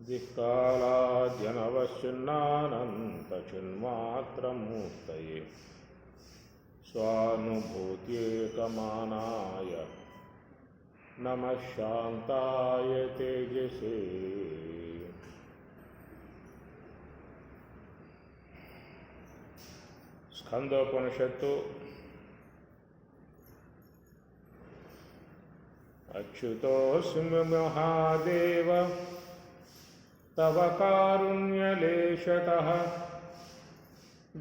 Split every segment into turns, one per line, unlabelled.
दिक्कालाद्यनवच्छिन्नानन्तचिन्मात्रमूर्तये स्वानुभूत्येकमानाय नमः शान्ताय तेजसे। स्कंदोपनिषत्तु अच्युतोऽस्मि महादेव तव कारुण्यलेशतः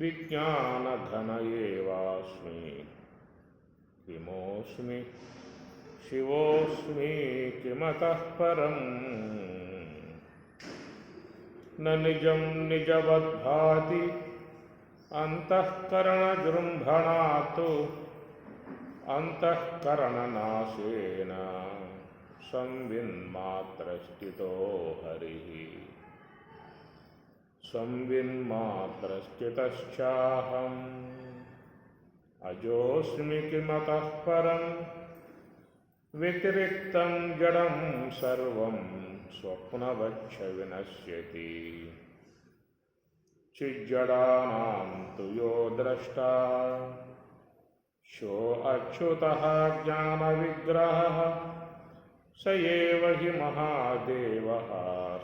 विज्ञानघन एवास्मि किमोऽस्मि शिवोऽस्मि किमतः परम् न निजं निजवद्भाति अन्तःकरणजृम्भणात् अन्तःकरणनाशेन संविन्मात्रस्थितो हरिः संविन्मात्रस्थितश्चाहम् अजोऽस्मि किमतः परं व्यतिरिक्तं जडं सर्वं स्वप्नवच्छ विनश्यति चिज्जडानां तु यो द्रष्टा शो अच्युतः ज्ञानविग्रहः स एव हि महादेवः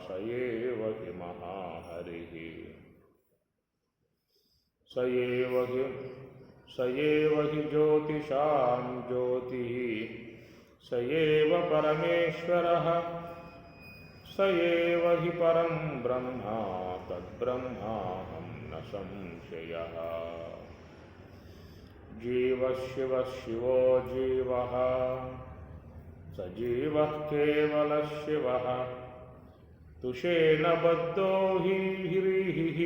स एव हि महाहरिः स एव हि ज्योतिषां ज्योतिः स एव परमेश्वरः स एव हि परं ब्रह्म तद्ब्रह्माहं न संशयः। जीवः शिवो जीवः स जीवः केवलः शिवः तुषेण बद्धो हि व्रीहिः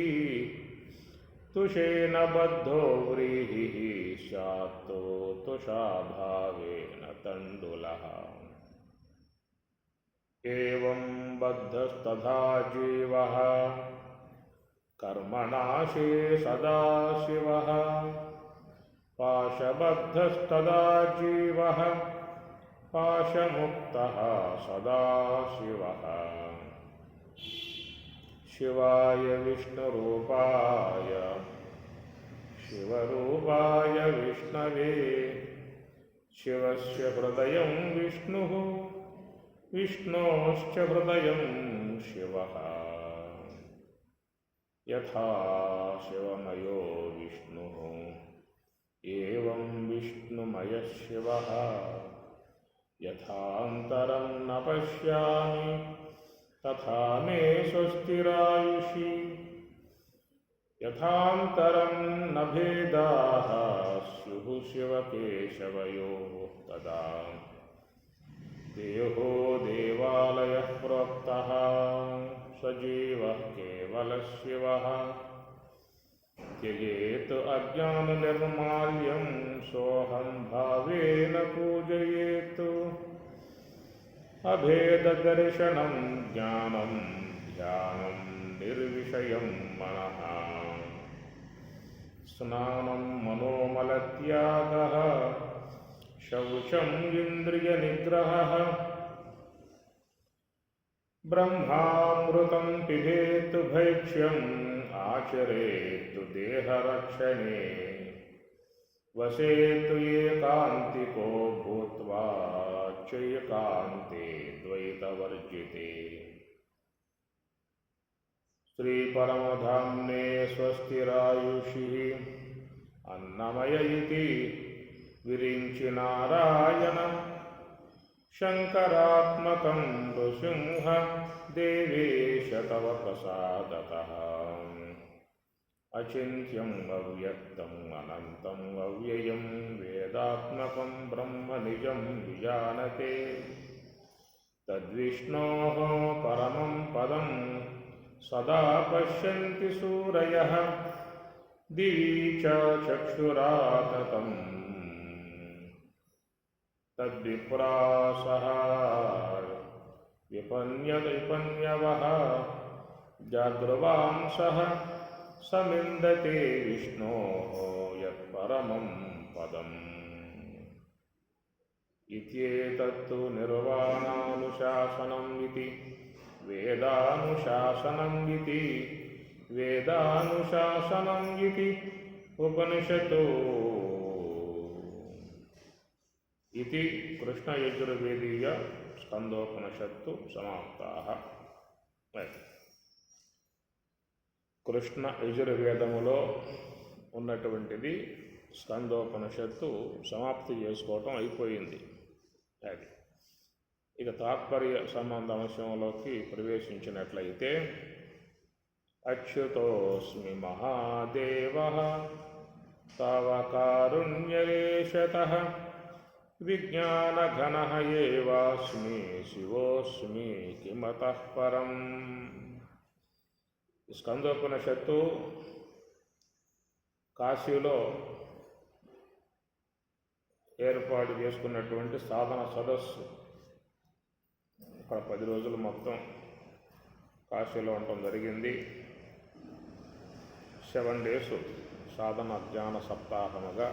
तुषेण बद्धो व्रीहिः स्यात्तो तुषाभावेन तण्डुलः एवं बद्धस्तथा जीवः कर्मणाशे सदा शिवः पाशबद्धस्तदा जीवः पाशमुक्तः सदा शिवः। शिवाय विष्णुरूपाय शिवरूपाय विष्णवे शिवस्य हृदयं विष्णुः विष्णोश्च हृदयं शिवः। यथा शिवमयो विष्णुः एवं विष्णुमयः शिवः यथान्तरं न पश्यामि तथा मे स्वस्तिरायुषि यथान्तरं न भेदाः स्युः शिवकेशवयोः तदा देहो देवालयः प्रोक्तः स जीवः केवलः शिवः त्यजेत अज्ञाननिर्माल्यं सोऽहं भावेन पूजयेत् अभेददर्शनं ज्ञानं ध्यानं निर्विषयं मनः स्नानं मनोमलत्यागः शौचम् इन्द्रियनिग्रहः ब्रह्मामृतं पिबेत् भैक्ष्यम् आचरेत् देहरक्षणे वसेत् एकान्तिको भूत्वा चैकान्ते द्वैतवर्जिते। श्रीपरमधाम्ने स्वस्तिरायुषिः अन्नमय इति विरिञ्चि नारायण शङ्करात्मकं नृसिंह देवेश तव प्रसादतः अचिन्त्यं अव्यक्तं अनन्तं अव्ययं वेदात्मकं ब्रह्म निजं विजानते तद्विष्णोः परमं पदं सदा पश्यन्ति सूरयः दिवि च चक्षुराततम् तद्विप्रासः विपन्यवः जागृवांसः समिन्दते विष्णोः यत्परमं पदम् इत्येतत्तु निर्वाणानुशासनम् इति వేదానుశాసనం ఇతి ఉపనిషతో ఇది కృష్ణయజుర్వేదీయ స్కందోపనిషత్తు సమాప్తాః. కృష్ణ యజుర్వేదములో ఉన్నటువంటిది స్కందోపనిషత్తు సమాప్తి చేసుకోవటం అయిపోయింది. అది ఇక తాత్పర్య సంబంధ అంశంలోకి ప్రవేశించినట్లయితే అచ్యుతోస్మి మహాదేవః తవ కారుణ్యలేశతః విజ్ఞానఘనః ఏవాస్మి శివోస్మి కిమతః పరం. స్కందోపనిషత్తు కాశీలో ఏర్పాటు చేసుకున్నటువంటి సాధన సదస్సు. అక్కడ 10 రోజులు మొత్తం కాశీలో ఉండటం జరిగింది. 7 days సాధన జ్ఞాన సప్తాహముగా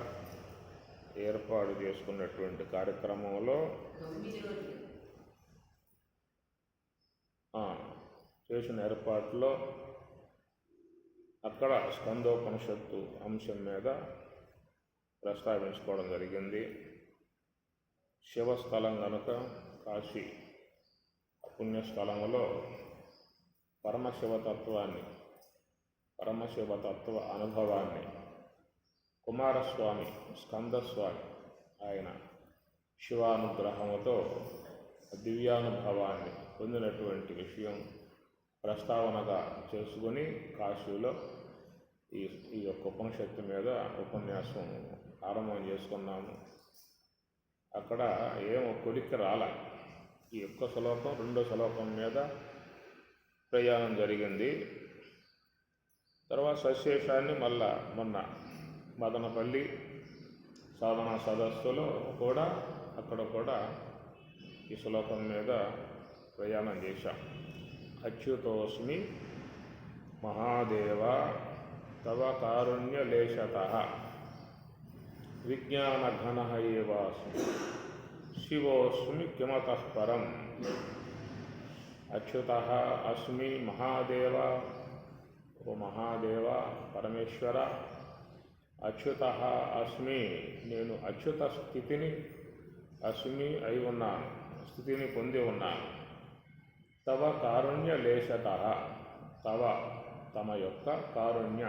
ఏర్పాటు చేసుకున్నటువంటి కార్యక్రమంలో చేసిన ఏర్పాట్లో అక్కడ స్కందోపనిషత్తు అంశం మీద ప్రస్తావించుకోవడం జరిగింది. శివస్థలం కనుక కాశీ పుణ్యస్థలములో పరమశివతత్వ అనుభవాన్ని కుమారస్వామి స్కందస్వామి ఆయన శివానుగ్రహముతో దివ్యానుభవాన్ని పొందినటువంటి విషయం ప్రస్తావనగా చేసుకుని కాశీలో ఈ యొక్క ఉపనిషత్తు మీద ఉపన్యాసం ఆరంభం చేసుకున్నాము. అక్కడ ఏమో కొలిక్కి రాల. ఈ ఒక్క శ్లోకం 2వ శ్లోకం మీద ప్రయాణం జరిగింది. తర్వాత సశేషాన్ని మళ్ళా మొన్న మదనపల్లి సాధనా సదస్సులో కూడా అక్కడ కూడా ఈ శ్లోకం మీద ప్రయాణం చేశాం. అచ్యుతోస్మి మహాదేవ తవ కారుణ్యలేశతః విజ్ఞానఘనః ఏవాస్మి శివోస్మి కిమతః పరం. అచ్యుతః అస్మి మహాదేవ, ఓ మహాదేవ పరమేశ్వర, అచ్యుతః అస్మి నేను అచ్యుత స్థితిని అస్మి అయి ఉన్నాను, స్థితిని పొంది ఉన్నాను. తవ కారుణ్య లేశతః తవ తమ యొక్క కారుణ్య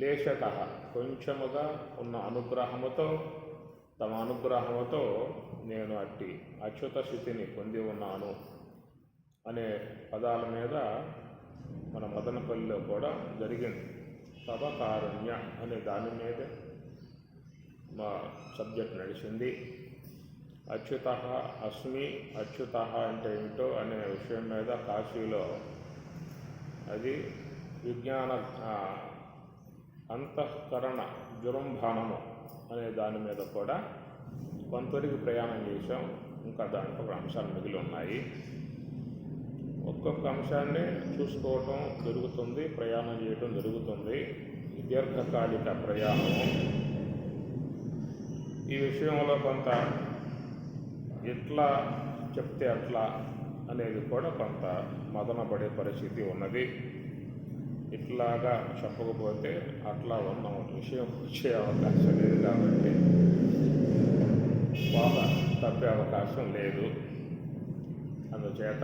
లేశతః కొంచెముగా ఉన్న అనుగ్రహముతో తమ అనుగ్రహముతో నేను అట్టి అచ్యుత స్థితిని పొంది ఉన్నాను అనే పదాల మీద మన మదనపల్లిలో కూడా జరిగింది. తవ కారుణ్య అనే దాని మీద మా సబ్జెక్ట్ నడిచింది. అచ్యుతః అస్మి, అచ్యుతః అంటే ఏమిటో అనే విషయం మీద కాశీలో అది విజ్ఞాన అంతఃకరణ జృంభణము అనే దాని మీద కూడా కొంతవరకు ప్రయాణం చేశాం. ఇంకా దాంట్లో ఒక అంశాలు మిగిలి ఉన్నాయి. ఒక్కొక్క అంశాన్ని చూసుకోవటం జరుగుతుంది, ప్రయాణం చేయటం జరుగుతుంది. దీర్ఘకాలిక ప్రయాణము. ఈ విషయంలో కొంత ఎట్లా చెప్తే అట్లా అనేది కూడా కొంత మదనపడే పరిస్థితి ఉన్నది. ఇట్లాగా చెప్పకపోతే అట్లా ఉన్న విషయం వచ్చే అవకాశం లేదు కాబట్టి బాధ తప్పే అవకాశం లేదు. అందుచేత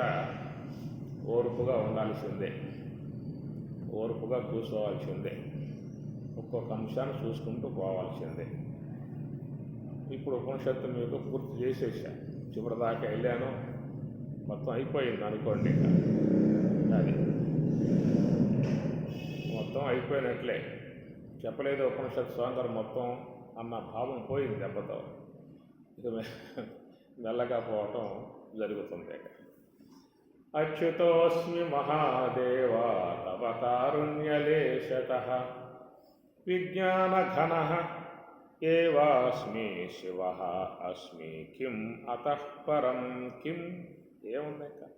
ఓర్పుగా ఉండాల్సిందే, ఓర్పుగా కూర్చోవాల్సిందే, ఒక్కొక్క అంశాన్ని చూసుకుంటూ పోవాల్సిందే. ఇప్పుడు ఉపనిషత్తు మీకు పూర్తి చేసేసా, చివరిదాకా వెళ్ళాను, మొత్తం అయిపోయింది అనుకోండి. అది మొత్తం అయిపోయినట్లే. చెప్పలేదు ఉపనిషత్తు స్వాతంత్రం మొత్తం అన్న భావం పోయింది దెబ్బతో. ఇక మెల్లగా పోవటం జరుగుతుంది. అచ్యుతోస్మి మహాదేవ తవ కారుణ్యలేశతః విజ్ఞానఘనః ఏవాస్మి శివః అస్మి కిం అతః పరం. కిం ఏమున్నాయి,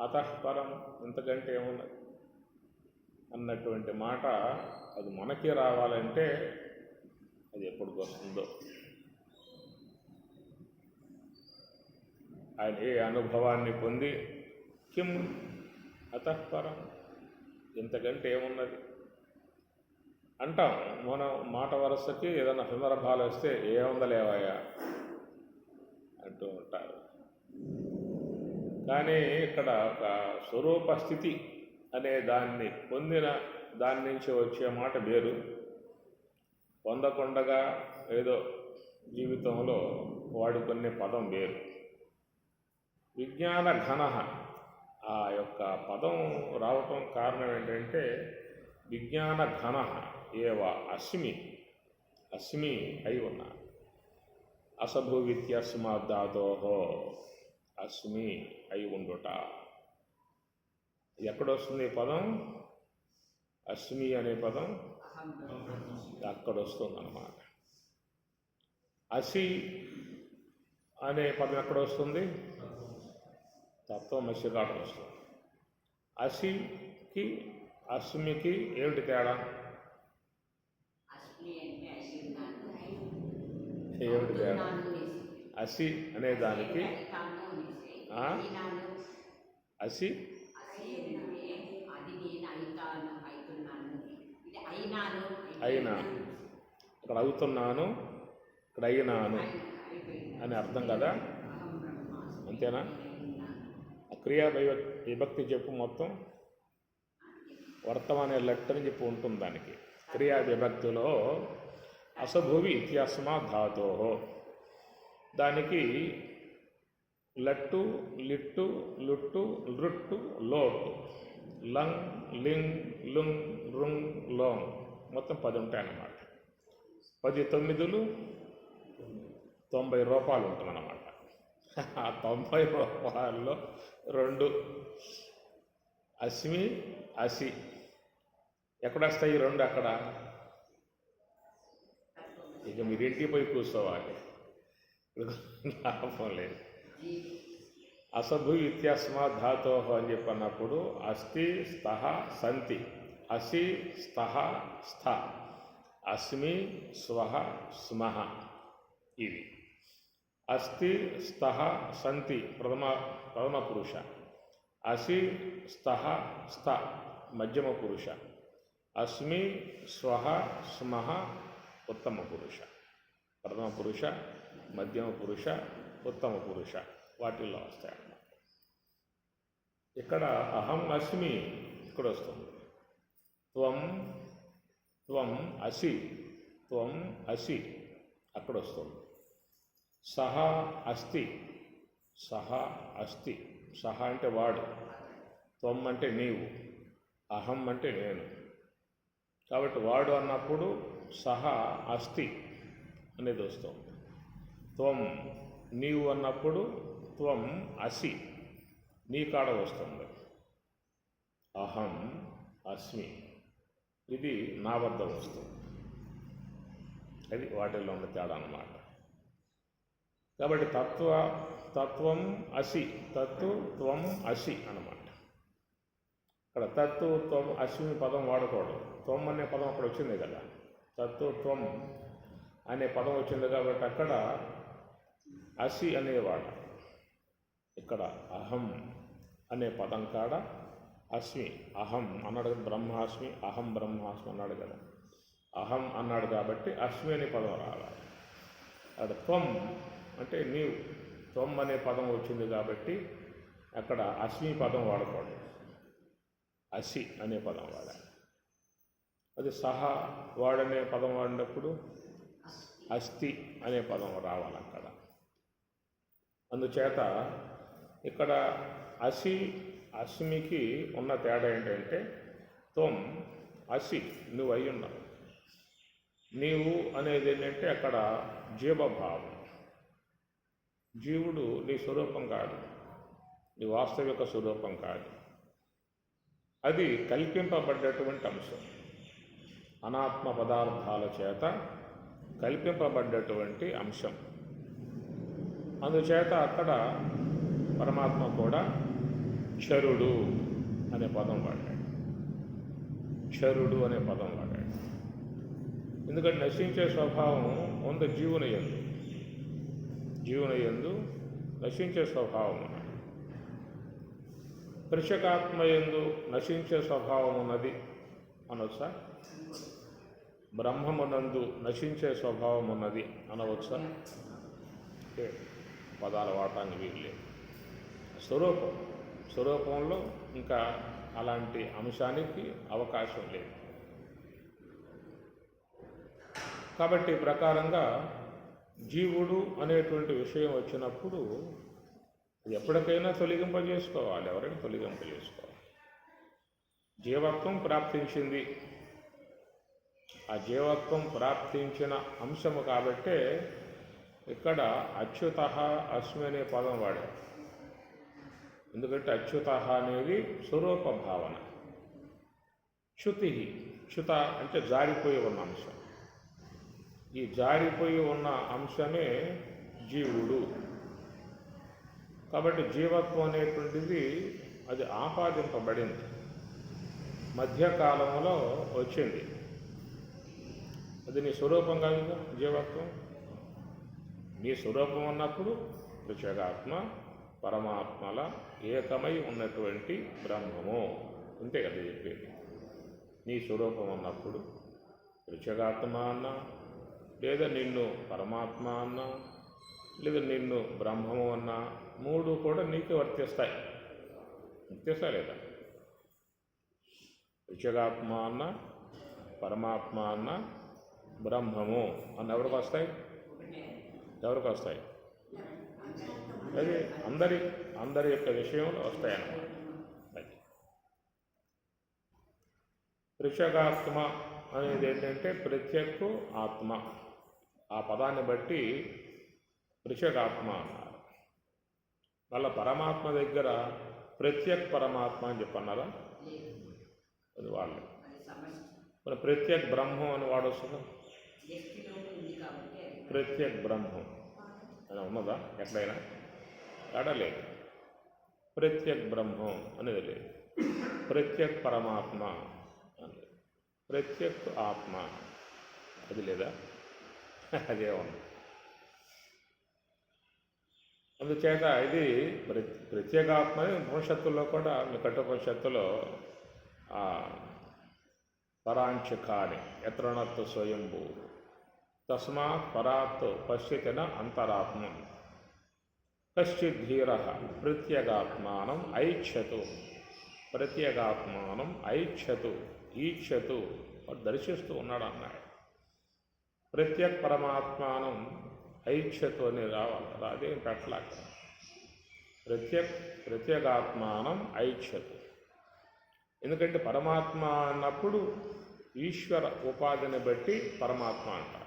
అతః పరం ఇంతకంటే ఏమున్నది అన్నటువంటి మాట అది మనకి రావాలంటే అది ఎప్పటికి వస్తుందో. ఆయన ఏ అనుభవాన్ని పొంది కిం అతఃపరం, ఇంతకంటే ఏమున్నది అంటాం. మనం మాట వరుసకి ఏదైనా సందర్భాలు వస్తే ఏముందలేవయ్యా అంటూ ఉంటారు. కానీ ఇక్కడ ఒక స్వరూప స్థితి అనే దాన్ని పొందిన దాని నుంచి వచ్చే మాట వేరు. పొందకుండగా ఏదో జీవితంలో వాడుకునే పదం వేరు. విజ్ఞాన ఘన, ఆ యొక్క పదం రావటం కారణం ఏంటంటే విజ్ఞాన ఘన ఏవ అస్మి, అస్మి అయి ఉన్నా. అసభువిత్యస్మాద్ధాతోహో, అస్మి అయి ఉండుట. ఎక్కడొస్తుంది పదం? అస్మి అనే పదం అక్కడొస్తుంది అన్నమాట. అసి అనే పదం ఎక్కడొస్తుంది? తత్వమసి కాడ వస్తుంది. అసికి అస్మికి ఏమిటి తేడా? ఏమిటి తేడా? అసి అనే దానికి అసి అయినా, ఇక్కడ అవుతున్నాను, ఇక్కడ అయినాను అని అర్థం కదా, అంతేనా? క్రియా విభక్తి చెప్పు, మొత్తం వర్తమాన లట్ అని చెప్పి ఉంటుంది దానికి. క్రియా విభక్తిలో అసభువి ఇత్యస్మాత్ ధాతో, దానికి లట్టు, లిట్టు, లుట్టు, లృట్టు, లోటు, లంగ్, లింగ్, లుంగ్, రుంగ్, లోంగ్, మొత్తం 10 ఉంటాయన్నమాట. 10 9లు 90 రూపాయలు ఉంటుందన్నమాట. ఆ 90 రూపాయల్లో 2 అస్మి, అసి. ఎక్కడొస్తాయి 2? అక్కడ ఇక మీరు ఇంటికి పోయి కూర్చోవాలి, లాభం లేదు. అసభు ఇత్యస్మాత్ ధాతో అని చెప్పన్నప్పుడు అస్తి, స్తః, సంతి. అసి, స్తః, స్థ. అస్మి, స్వః, స్మః. ఇవి అస్తి, స్తః, సంతి ప్రథమ పురుష. అసి, స్తః, స్థ మధ్యమ పురుష. అస్మి, స్వః, స్మః ఉత్తమ పురుష. ప్రథమ పురుష, మధ్యమ పురుష, ఉత్తమ పురుష వాటిల్లో వస్తాయన్నమాట. ఇక్కడ అహం అస్మి ఇక్కడ వస్తుంది. త్వం, త్వం అసి, త్వం అసి అక్కడ వస్తుంది. సహ అస్తి, సహ అస్తి. సహ అంటే వాడు, త్వం అంటే నీవు, అహం అంటే నేను. కాబట్టి వాడు అన్నప్పుడు సహ అస్తి అనేది వస్తుంది. త్వం నీవు అన్నప్పుడు త్వం అసి నీ కాడ వస్తుంది. అహం అస్మి ఇది నా వద్ద వస్తుంది. అది వాటిల్లో ఉన్న తేడా అన్నమాట. కాబట్టి తత్వం అసి, తత్తు త్వం అసి అన్నమాట. ఇక్కడ తత్తు త్వం అస్మి పదం వాడకూడదు. త్వం అనే పదం అక్కడ వచ్చింది కదా, తత్తు త్వం అనే పదం వచ్చింది కాబట్టి అక్కడ అసి అనేవాడు. ఇక్కడ అహం అనే పదం కాడ అస్మి, అహం అన్నాడు కదా, బ్రహ్మాస్మి, అహం బ్రహ్మాస్మి అన్నాడు కదా. అహం అన్నాడు కాబట్టి అస్మి అనే పదం రావాలి. అక్కడ త్వం అంటే నీవు, త్వం అనే పదం వచ్చింది కాబట్టి అక్కడ అస్మి పదం వాడకూడదు, అసి అనే పదం వాడాలి. అది సహా వాడనే పదం వాడినప్పుడు అస్థి అనే పదం రావాలి అక్కడ. అందుచేత ఇక్కడ అసి అస్మికి ఉన్న తేడా ఏంటంటే త్వం అసి నువ్వు అయి ఉన్నావు. నీవు అనేది ఏంటంటే అక్కడ జీవభావం. జీవుడు నీ స్వరూపం కాదు, నీ వాస్తవిక స్వరూపం కాదు. అది కల్పింపబడ్డటువంటి అంశం, అనాత్మ పదార్థాల చేత కల్పింపబడ్డటువంటి అంశం. అందుచేత అక్కడ పరమాత్మ కూడా క్షరుడు అనే పదం వాడాడు, క్షరుడు అనే పదం వాడాడు. ఎందుకంటే నశించే స్వభావం ఉంది జీవుని యందు నశించే స్వభావం ఉన్నది. కృషకాత్మయందు నశించే స్వభావం ఉన్నది అనవచ్చా? బ్రహ్మమునందు నశించే స్వభావం ఉన్నది అనవచ్చా? పదాలు వాడటానికి వీల్లేదు. స్వరూపంలో ఇంకా అలాంటి అంశానికి అవకాశం లేదు. కాబట్టి ప్రకారంగా జీవుడు అనేటువంటి విషయం వచ్చినప్పుడు ఎప్పటికైనా తొలగింపజేసుకోవాలి. ఎవరైనా తొలగింపజేసుకోవాలి. జీవత్వం ప్రాప్తించింది. ఆ జీవత్వం ప్రాప్తించిన అంశము కాబట్టే ఇక్కడ అచ్యుత అస్మి అనే పదం వాడారు. ఎందుకంటే అచ్యుత అనేది స్వరూప భావన. చ్యుత అంటే జారిపోయి ఉన్న అంశం. ఈ జారిపోయి ఉన్న అంశమే జీవుడు. కాబట్టి జీవత్వం అనేటువంటిది అది ఆపాదింపబడింది, మధ్యకాలంలో వచ్చింది. అది నీ స్వరూపం కాదు. జీవత్వం నీ స్వరూపం ఉన్నప్పుడు ప్రత్యేగాత్మ పరమాత్మల ఏకమై ఉన్నటువంటి బ్రహ్మము అంతే కదా చెప్పేది. నీ స్వరూపం ఉన్నప్పుడు ప్రత్యేగాత్మ అన్నా, లేదా నిన్ను పరమాత్మ అన్నా, లేదా నిన్ను బ్రహ్మము అన్నా, మూడు కూడా నీకు వర్తిస్తాయి. లేదా? ప్రత్యేగాత్మ అన్న, పరమాత్మ అన్న, బ్రహ్మము అన్న ఎవరికి వస్తాయి? అది అందరి యొక్క విషయంలో వస్తాయన్నమాట. ప్రత్యేగాత్మ అనేది ఏంటంటే ప్రత్యేక ఆత్మ. ఆ పదాన్ని బట్టి ప్రత్యేగాత్మ అన్నారు. వాళ్ళ పరమాత్మ దగ్గర ప్రత్యేక పరమాత్మ అని చెప్పన్నారా? అది వాళ్ళు. మరి ప్రత్యేక బ్రహ్మం అని వాడొస్తుందా? ప్రత్యేక బ్రహ్మం అని ఉన్నదా ఎట్లయినా? ఆడలేదు. ప్రత్యేక బ్రహ్మం అనేది లేదు. ప్రత్యేక పరమాత్మ అనేది, ప్రత్యేక ఆత్మ అది లేదా? అదే ఉంది. అందుచేత ఇది ప్రత్యేగాత్మ. ఉపనిషత్తుల్లో కూడా మీ కఠోపనిషత్తులో పరాంచకాని యత్రణత్ స్వయంభూ తస్మాత్ పరాత్ పశ్యతిన అంతరాత్మం కశ్చిత్ ధీర ప్రత్యేగాత్మానం ఐచ్ఛతు. ప్రత్యేగాత్మానం ఐచ్ఛతు, ఈచ్ఛతు దర్శిస్తూ ఉన్నాడు అన్నాడు. ప్రత్యేక పరమాత్మానం ఐచ్ఛతు అని రావాలి. అదేం పెట్టలేక ప్రత్యేగాత్మానం ఐచ్ఛతు. ఎందుకంటే పరమాత్మ అన్నప్పుడు ఈశ్వర ఉపాధిని బట్టి పరమాత్మ అంటారు.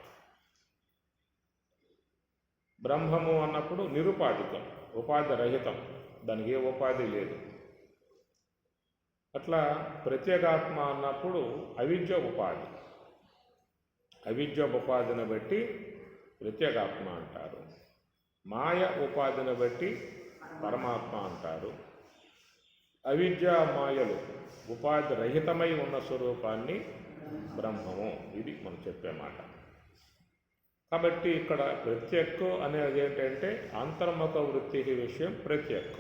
బ్రహ్మము అన్నప్పుడు నిరుపాధికం, ఉపాధి రహితం, దానికి ఏ ఉపాధి లేదు. అట్లా ప్రత్యేగాత్మ అన్నప్పుడు అవిద్య ఉపాధి. అవిద్య ఉపాధిని బట్టి ప్రత్యేగాత్మ అంటారు. మాయ ఉపాధిని బట్టి పరమాత్మ అంటారు. అవిద్య మాయలు ఉపాధి రహితమై ఉన్న స్వరూపాన్ని బ్రహ్మము. ఇది మనం చెప్పే మాట. కాబట్టి ఇక్కడ ప్రత్యేక్ అనేది ఏంటంటే అంతర్ముఖ వృత్తికి విషయం ప్రత్యేక్,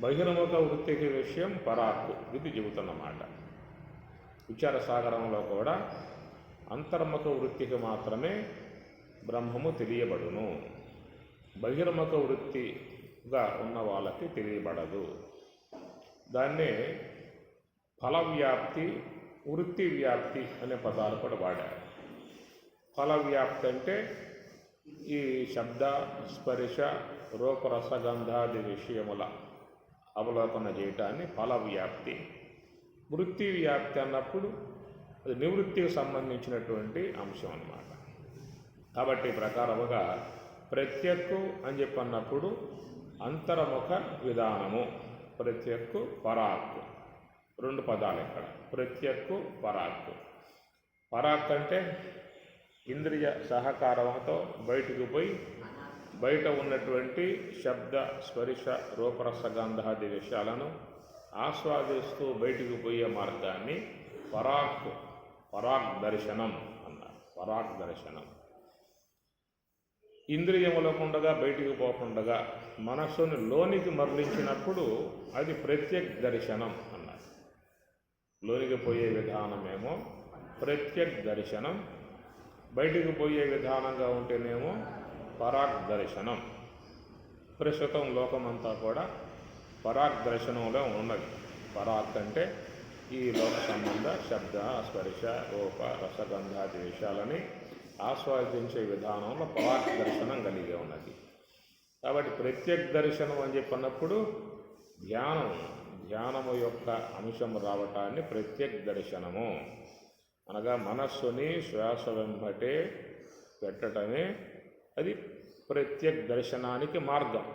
బహిర్ముఖ వృత్తికి విషయం పరాక్కు. ఇది చెబుతున్నమాట. విచారసాగరంలో కూడా అంతర్ముఖ వృత్తికి మాత్రమే బ్రహ్మము తెలియబడును, బహిర్ముఖ వృత్తిగా ఉన్న వాళ్ళకి తెలియబడదు. దాన్నే ఫలవ్యాప్తి, వృత్తి వ్యాప్తి అనే పదాలు కూడా వాడారు. ఫలవ్యాప్తి అంటే ఈ శబ్ద స్పర్శ రూపరసగంధాది విషయముల అవలోకన చేయటాన్ని ఫలవ్యాప్తి. వృత్తి వ్యాప్తి అన్నప్పుడు అది నివృత్తికి సంబంధించినటువంటి అంశం అన్నమాట. కాబట్టి ప్రకారముగా ప్రత్యేక్కు అని చెప్పన్నప్పుడు అంతర్ముఖ విధానము, ప్రత్యేక్కు పరాక్కు, రెండు పదాలు ఇక్కడ. ప్రత్యేక్కు పరాక్కు. పరాక్ అంటే ఇంద్రియ సహకారంతో బయటకు పోయి బయట ఉన్నటువంటి శబ్ద స్పర్శ రూపరసగంధాది విషయాలను ఆస్వాదిస్తూ బయటకు పోయే మార్గాన్ని పరాగ్ దర్శనం అన్నారు. పరాగ్ దర్శనం. ఇంద్రియములకుండగా బయటికి పోకుండగా మనస్సును లోనికి మరలించినప్పుడు అది ప్రత్యక్ దర్శనం అన్నారు. లోనికి పోయే విధానమేమో ప్రత్యక్ దర్శనం, బయటికి పోయే విధానంగా ఉంటేనేమో పరాగ్ దర్శనం. ప్రస్తుతం లోకమంతా కూడా పరాగ్ దర్శనంలో ఉన్నది. పరాగ్ అంటే ఈ లోక సంబంధ శబ్ద స్పర్శ రూప రసగంధాది విషయాలని ఆస్వాదించే విధానంలో పరాగ్ దర్శనం కలిగి ఉన్నది. కాబట్టి ప్రత్యక్ దర్శనం అని చెప్పినప్పుడు ధ్యానము యొక్క అంశం రావటాన్ని ప్రత్యక్ దర్శనము అనగా మనస్సుని శ్వాస వెంబటే పెట్టడమే అది ప్రత్యక్ దర్శనానికి మార్గం.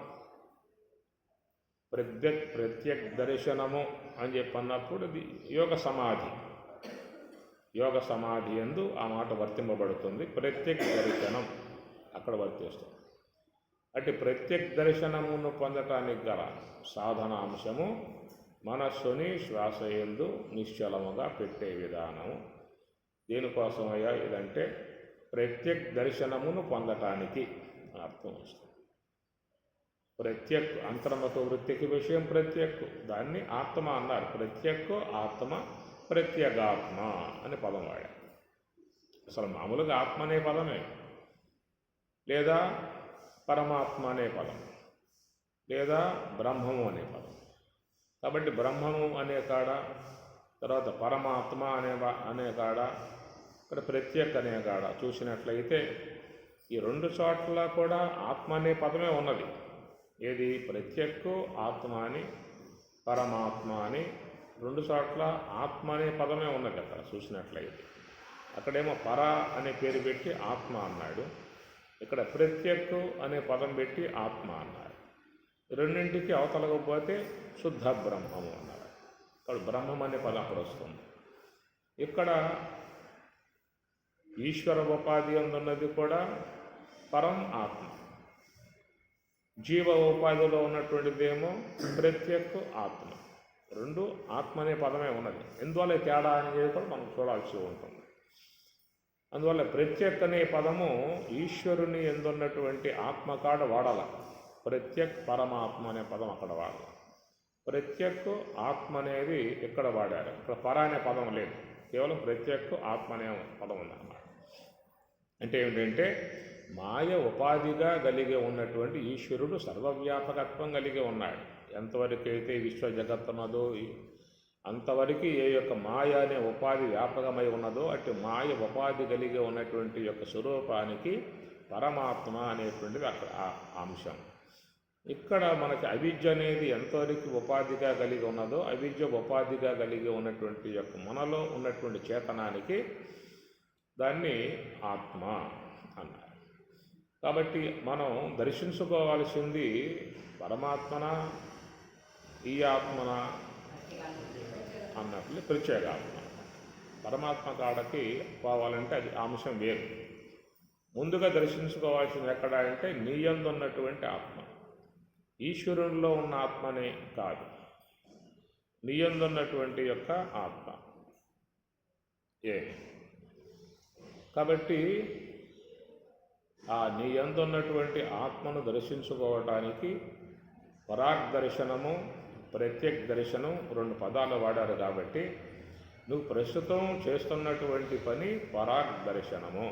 ప్రత్యక్ దర్శనము అని చెప్పన్నప్పుడు అది యోగ సమాధి యందు ఆ మాట వర్తింపబడుతుంది. ప్రత్యక్ దర్శనం అక్కడ వర్తిస్తుంది. అంటే ప్రత్యక్ దర్శనమును పొందటానికి గల సాధనాంశము మనస్సుని శ్వాస యందు నిశ్చలముగా పెట్టే విధానము. దేనికోసమయ్యా ఇదంటే ప్రత్యక్ దర్శనమును పొందటానికి అర్థం వస్తుంది. ప్రత్యక్ అంతర్మత వృత్తికి విషయం ప్రత్యక్, దాన్ని ఆత్మ అన్నారు. ప్రత్యక్ ఆత్మ, ప్రత్యేగాత్మ అనే పదం వాడారు. అసలు మామూలుగా ఆత్మ అనే పదమే, లేదా పరమాత్మ అనే పదం, లేదా బ్రహ్మము అనే పదం. కాబట్టి బ్రహ్మము అనే కాడ, తర్వాత పరమాత్మ అనే కాడ, ఇక్కడ ప్రత్యేక్ అనే కాడ చూసినట్లయితే ఈ రెండు చోట్ల కూడా ఆత్మ అనే పదమే ఉన్నది. ఏది ప్రత్యేక్ ఆత్మ అని, పరమాత్మ అని రెండు చోట్ల ఆత్మ అనే పదమే ఉన్నది. అక్కడ చూసినట్లయితే అక్కడేమో పర అనే పేరు పెట్టి ఆత్మ అన్నాడు, ఇక్కడ ప్రత్యేక్ అనే పదం పెట్టి ఆత్మ అన్నాడు. రెండింటికి అవతలకపోతే శుద్ధ బ్రహ్మము అన్నారు. ఇక్కడ బ్రహ్మం అనే పదం అక్కడ వస్తుంది. ఇక్కడ ఈశ్వర ఉపాధి అందున్నది కూడా పరం ఆత్మ, జీవ ఉపాధిలో ఉన్నటువంటిదేమో ప్రత్యేక్ ఆత్మ. రెండు ఆత్మ అనే పదమే ఉన్నది. ఎందువల్ల తేడా అనేది కూడా మనం చూడాల్సి ఉంటుంది. అందువల్ల ప్రత్యేక్ అనే పదము ఈశ్వరుని ఎందున్నటువంటి ఆత్మ కాడ వాడాల. ప్రత్యేక్ పరమాత్మ అనే పదం అక్కడ వాడాలి. ప్రత్యేక్ ఆత్మ అనేది ఇక్కడ వాడారు. ఇక్కడ పర అనే పదం లేదు, కేవలం ప్రత్యేక్ ఆత్మ అనే పదం ఉందన్నమాట. అంటే ఏమిటంటే మాయ ఉపాధిగా కలిగి ఉన్నటువంటి ఈశ్వరుడు సర్వవ్యాపకత్వం కలిగి ఉన్నాడు. ఎంతవరకైతే విశ్వ జగత్తున్నదో అంతవరకు ఏ యొక్క మాయ అనే ఉపాధి వ్యాపకమై ఉన్నదో అటు మాయ ఉపాధి కలిగి ఉన్నటువంటి యొక్క స్వరూపానికి పరమాత్మ అనేటువంటిది అక్కడ అంశం. ఇక్కడ మనకి అవిద్య అనేది ఎంతవరకు ఉపాధిగా కలిగి ఉన్నదో అవిద్య ఉపాధిగా కలిగి ఉన్నటువంటి యొక్క మనలో ఉన్నటువంటి చేతనానికి దాన్ని ఆత్మ అన్నారు. కాబట్టి మనం దర్శించుకోవాల్సింది పరమాత్మన ఈ ఆత్మన అన్నట్లు ప్రత్యేగాత్మ. పరమాత్మ కాడకి పోవాలంటే అది అంశం వేరు. ముందుగా దర్శించుకోవాల్సింది ఎక్కడ అంటే నీ యందు ఉన్నటువంటి ఆత్మ, ఈశ్వరునిలో ఉన్న ఆత్మనే కాదు, నీ యందు ఉన్నటువంటి యొక్క ఆత్మ. కాబట్టి ఆ నీ యందు ఉన్నటువంటి ఆత్మను దర్శించుకోవటానికి పరాగ్ దర్శనము, ప్రత్యేక్ దర్శనం రెండు పదాలు వాడారు. కాబట్టి నువ్వు ప్రస్తుతం చేస్తున్నటువంటి పని పరాగ్ దర్శనము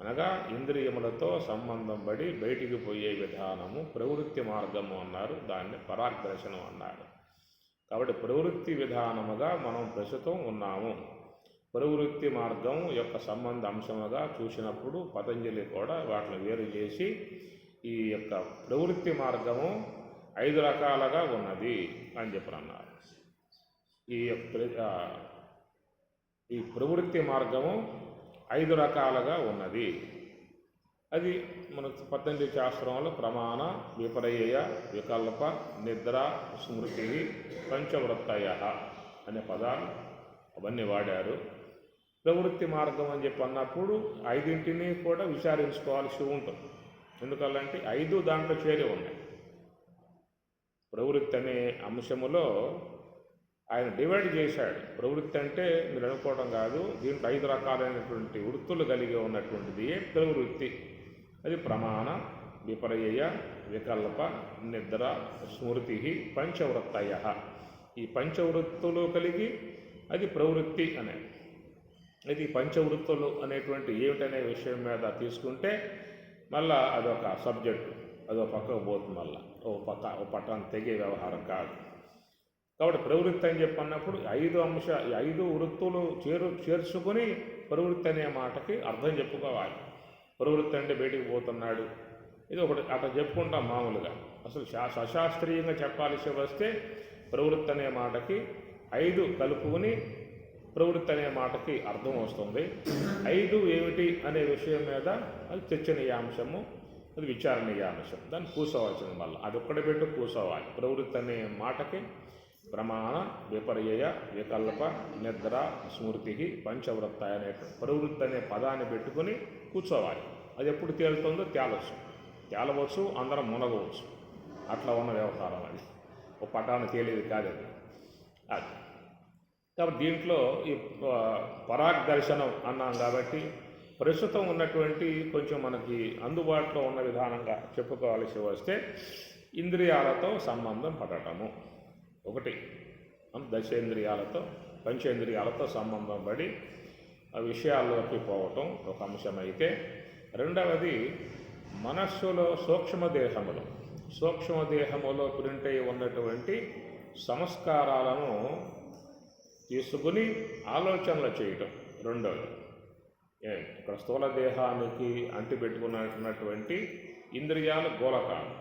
అనగా ఇంద్రియములతో సంబంధం పడి బయటికి పోయే విధానము ప్రవృత్తి మార్గము అన్నారు. దాన్ని పరాగ్ దర్శనం అన్నారు. కాబట్టి ప్రవృత్తి విధానముగా మనం ప్రస్తుతం ఉన్నాము. ప్రవృత్తి మార్గం యొక్క సంబంధ అంశముగా చూసినప్పుడు పతంజలి కూడా వాటిని వేరు చేసి ఈ యొక్క ప్రవృత్తి మార్గము 5 రకాలుగా ఉన్నది అని చెప్పన్నారు. ఈ ప్రవృత్తి మార్గము 5 రకాలుగా ఉన్నది. అది మన పతంజలి శాస్త్రంలో ప్రమాణ, విపర్యయ, వికల్ప, నిద్ర, స్మృతి, పంచవృత్తయ అనే పదాలు అవన్నీ వాడారు. ప్రవృత్తి మార్గం అని చెప్పి అన్నప్పుడు 5 కూడా విచారించుకోవాల్సి ఉంటుంది. ఎందుకంటే 5 దాంట్లో చేరి ఉన్నాయి. ప్రవృత్తి అనే అంశములో ఆయన డివైడ్ చేశాడు. ప్రవృత్తి అంటే మీరు అనుకోవడం కాదు, దీంట్లో 5 రకాలైనటువంటి వృత్తులు కలిగి ఉన్నటువంటిది ప్రవృత్తి. అది ప్రమాణ, విపర్యయ, వికల్ప, నిద్ర, స్మృతి, పంచవృత్తయ. ఈ పంచవృత్తులు కలిగి అది ప్రవృత్తి అనేది. ఇది పంచవృత్తులు అనేటువంటి ఏమిటనే విషయం మీద తీసుకుంటే మళ్ళా అదొక సబ్జెక్టు, అదొక పక్కకు పోతుంది. మళ్ళీ ఓ పట్టాన్ని తెగే వ్యవహారం కాదు. కాబట్టి ప్రవృత్తి అని చెప్పన్నప్పుడు 5 వృత్తులు చేర్చుకొని ప్రవృత్తి అనే మాటకి అర్థం చెప్పుకోవాలి. ప్రవృత్తి అంటే బయటికి పోతున్నాడు, ఇది ఒకటి అట్లా చెప్పుకుంటాం మామూలుగా. అసలు సశాస్త్రీయంగా చెప్పాల్సి వస్తే ప్రవృత్తి అనే మాటకి 5 కలుపుకొని ప్రవృత్తి అనే మాటకి అర్థం వస్తుంది. 5 ఏమిటి అనే విషయం మీద అది చర్చనీయాంశము, అది విచారణీయాంశం. దాన్ని కూర్చోవాల్సింది. మళ్ళీ అది ఒక్కడే పెట్టు కూర్చోవాలి. ప్రవృత్తి అనే మాటకి ప్రమాణ, విపర్యయ, వికల్ప, నిద్ర, స్మృతి, పంచవృత్త అనే ప్రవృత్తి అనే పదాన్ని పెట్టుకొని కూర్చోవాలి. అది ఎప్పుడు తేలుతుందో తేలవచ్చు, అందరం మునగవచ్చు. అట్లా ఉన్న వ్యవహారం అది. ఒక పటాన్ని తేలేది కాదు అది. కాబట్టి దీంట్లో ఈ పరాగ్ దర్శనం అన్నాం కాబట్టి ప్రస్తుతం ఉన్నటువంటి కొంచెం మనకి అందుబాటులో ఉన్న విధానంగా చెప్పుకోవాల్సి వస్తే ఇంద్రియాలతో సంబంధం పడటము ఒకటి. దశేంద్రియాలతో, పంచేంద్రియాలతో సంబంధం పడి ఆ విషయాల్లోకి పోవటం ఒక అంశమైతే, రెండవది మనస్సులో సూక్ష్మదేహములో ప్రింట్ అయి ఉన్నటువంటి సంస్కారాలను తీసుకుని ఆలోచనలు చేయటం రెండవది. ఇక్కడ స్థూల దేహానికి అంటిపెట్టుకున్నటువంటి ఇంద్రియాలు గోళకాలు.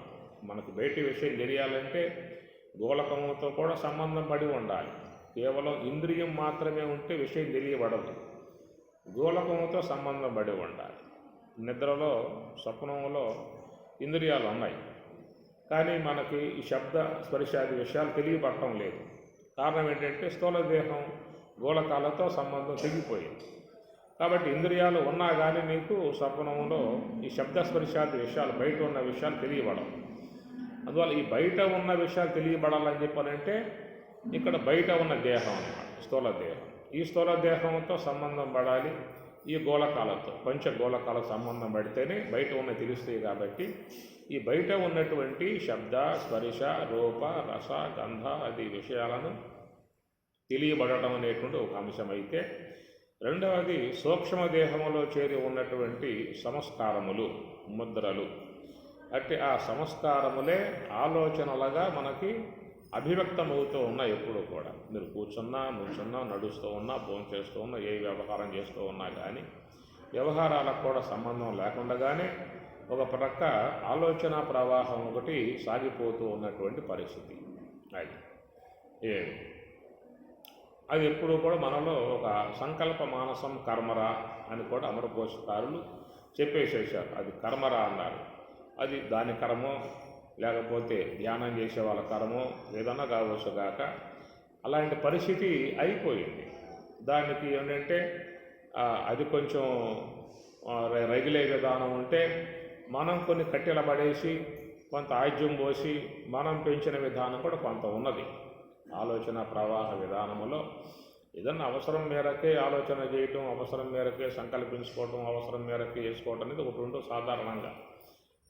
మనకు బయటి విషయం తెలియాలంటే గోళకముతో కూడా సంబంధం పడి ఉండాలి. కేవలం ఇంద్రియం మాత్రమే ఉంటే విషయం తెలియబడదు, గోళకముతో సంబంధం పడి ఉండాలి. నిద్రలో, స్వప్నంలో ఇంద్రియాలు ఉన్నాయి, కానీ మనకి ఈ శబ్ద స్పర్శాది విషయాలు తెలియబడటం లేదు. కారణం ఏంటంటే స్థూల దేహం గోళకాలతో సంబంధం తెగిపోయింది. కాబట్టి ఇంద్రియాలు ఉన్నా కానీ నీకు స్వప్నంలో ఈ శబ్దస్పర్శాది విషయాలు, బయట ఉన్న విషయాలు తెలియబడవు. అందువల్ల ఈ బయట ఉన్న విషయాలు తెలియబడాలని చెప్పాలంటే ఇక్కడ బయట ఉన్న దేహం అన్నమాట, స్థూల దేహం. ఈ స్థూల దేహంతో సంబంధం పడాలి, ఈ గోళకాలతో, పంచగోళకాలకు సంబంధం పడితేనే బయట ఉన్న తెలుస్తాయి. కాబట్టి ఈ బయట ఉన్నటువంటి శబ్ద, స్పర్శ, రూప, రస, గంధ ఆది విషయాలను తెలియబడటం అనేటువంటి ఒక అంశమైతే, రెండవది సూక్ష్మదేహంలో చేరి ఉన్నటువంటి సంస్కారములు, ముద్రలు. అంటే ఆ సంస్కారములే ఆలోచనలుగా మనకి అభివ్యక్తమవుతూ ఉన్నాయి. ఎప్పుడూ కూడా మీరు కూర్చున్నా, నుంచున్నా, నడుస్తూ ఉన్నా, భోజనం చేస్తూ ఉన్నా, ఏ వ్యవహారం చేస్తూ ఉన్నా కానీ వ్యవహారాలకు కూడా సంబంధం లేకుండానే ఒక ప్రక్క ఆలోచన ప్రవాహం ఒకటి సాగిపోతూ ఉన్నటువంటి పరిస్థితి. అది ఎప్పుడూ కూడా మనలో ఒక సంకల్ప మానసం కర్మరా అని కూడా అమరకోశకారులు చెప్పేసేసారు. అది కర్మరా అన్నారు. అది దాని కర్మో లేకపోతే ధ్యానం చేసే వాళ్ళ కర్మో ఏదన్నా కావచ్చు గాక, అలాంటి పరిస్థితి అయిపోయింది. దానికి ఏంటంటే అది కొంచెం రగిలే విధానం ఉంటే మనం కొన్ని కట్టెల పడేసి కొంత ఆజ్యం పోసి మనం పెంచిన విధానం కూడా కొంత ఉన్నది. ఆలోచన ప్రవాహ విధానములో ఏదన్నా అవసరం మేరకే ఆలోచన చేయటం, అవసరం మేరకే సంకల్పించుకోవటం, అవసరం మేరకే చేసుకోవటం అనేది ఒకటి ఉంటూ సాధారణంగా.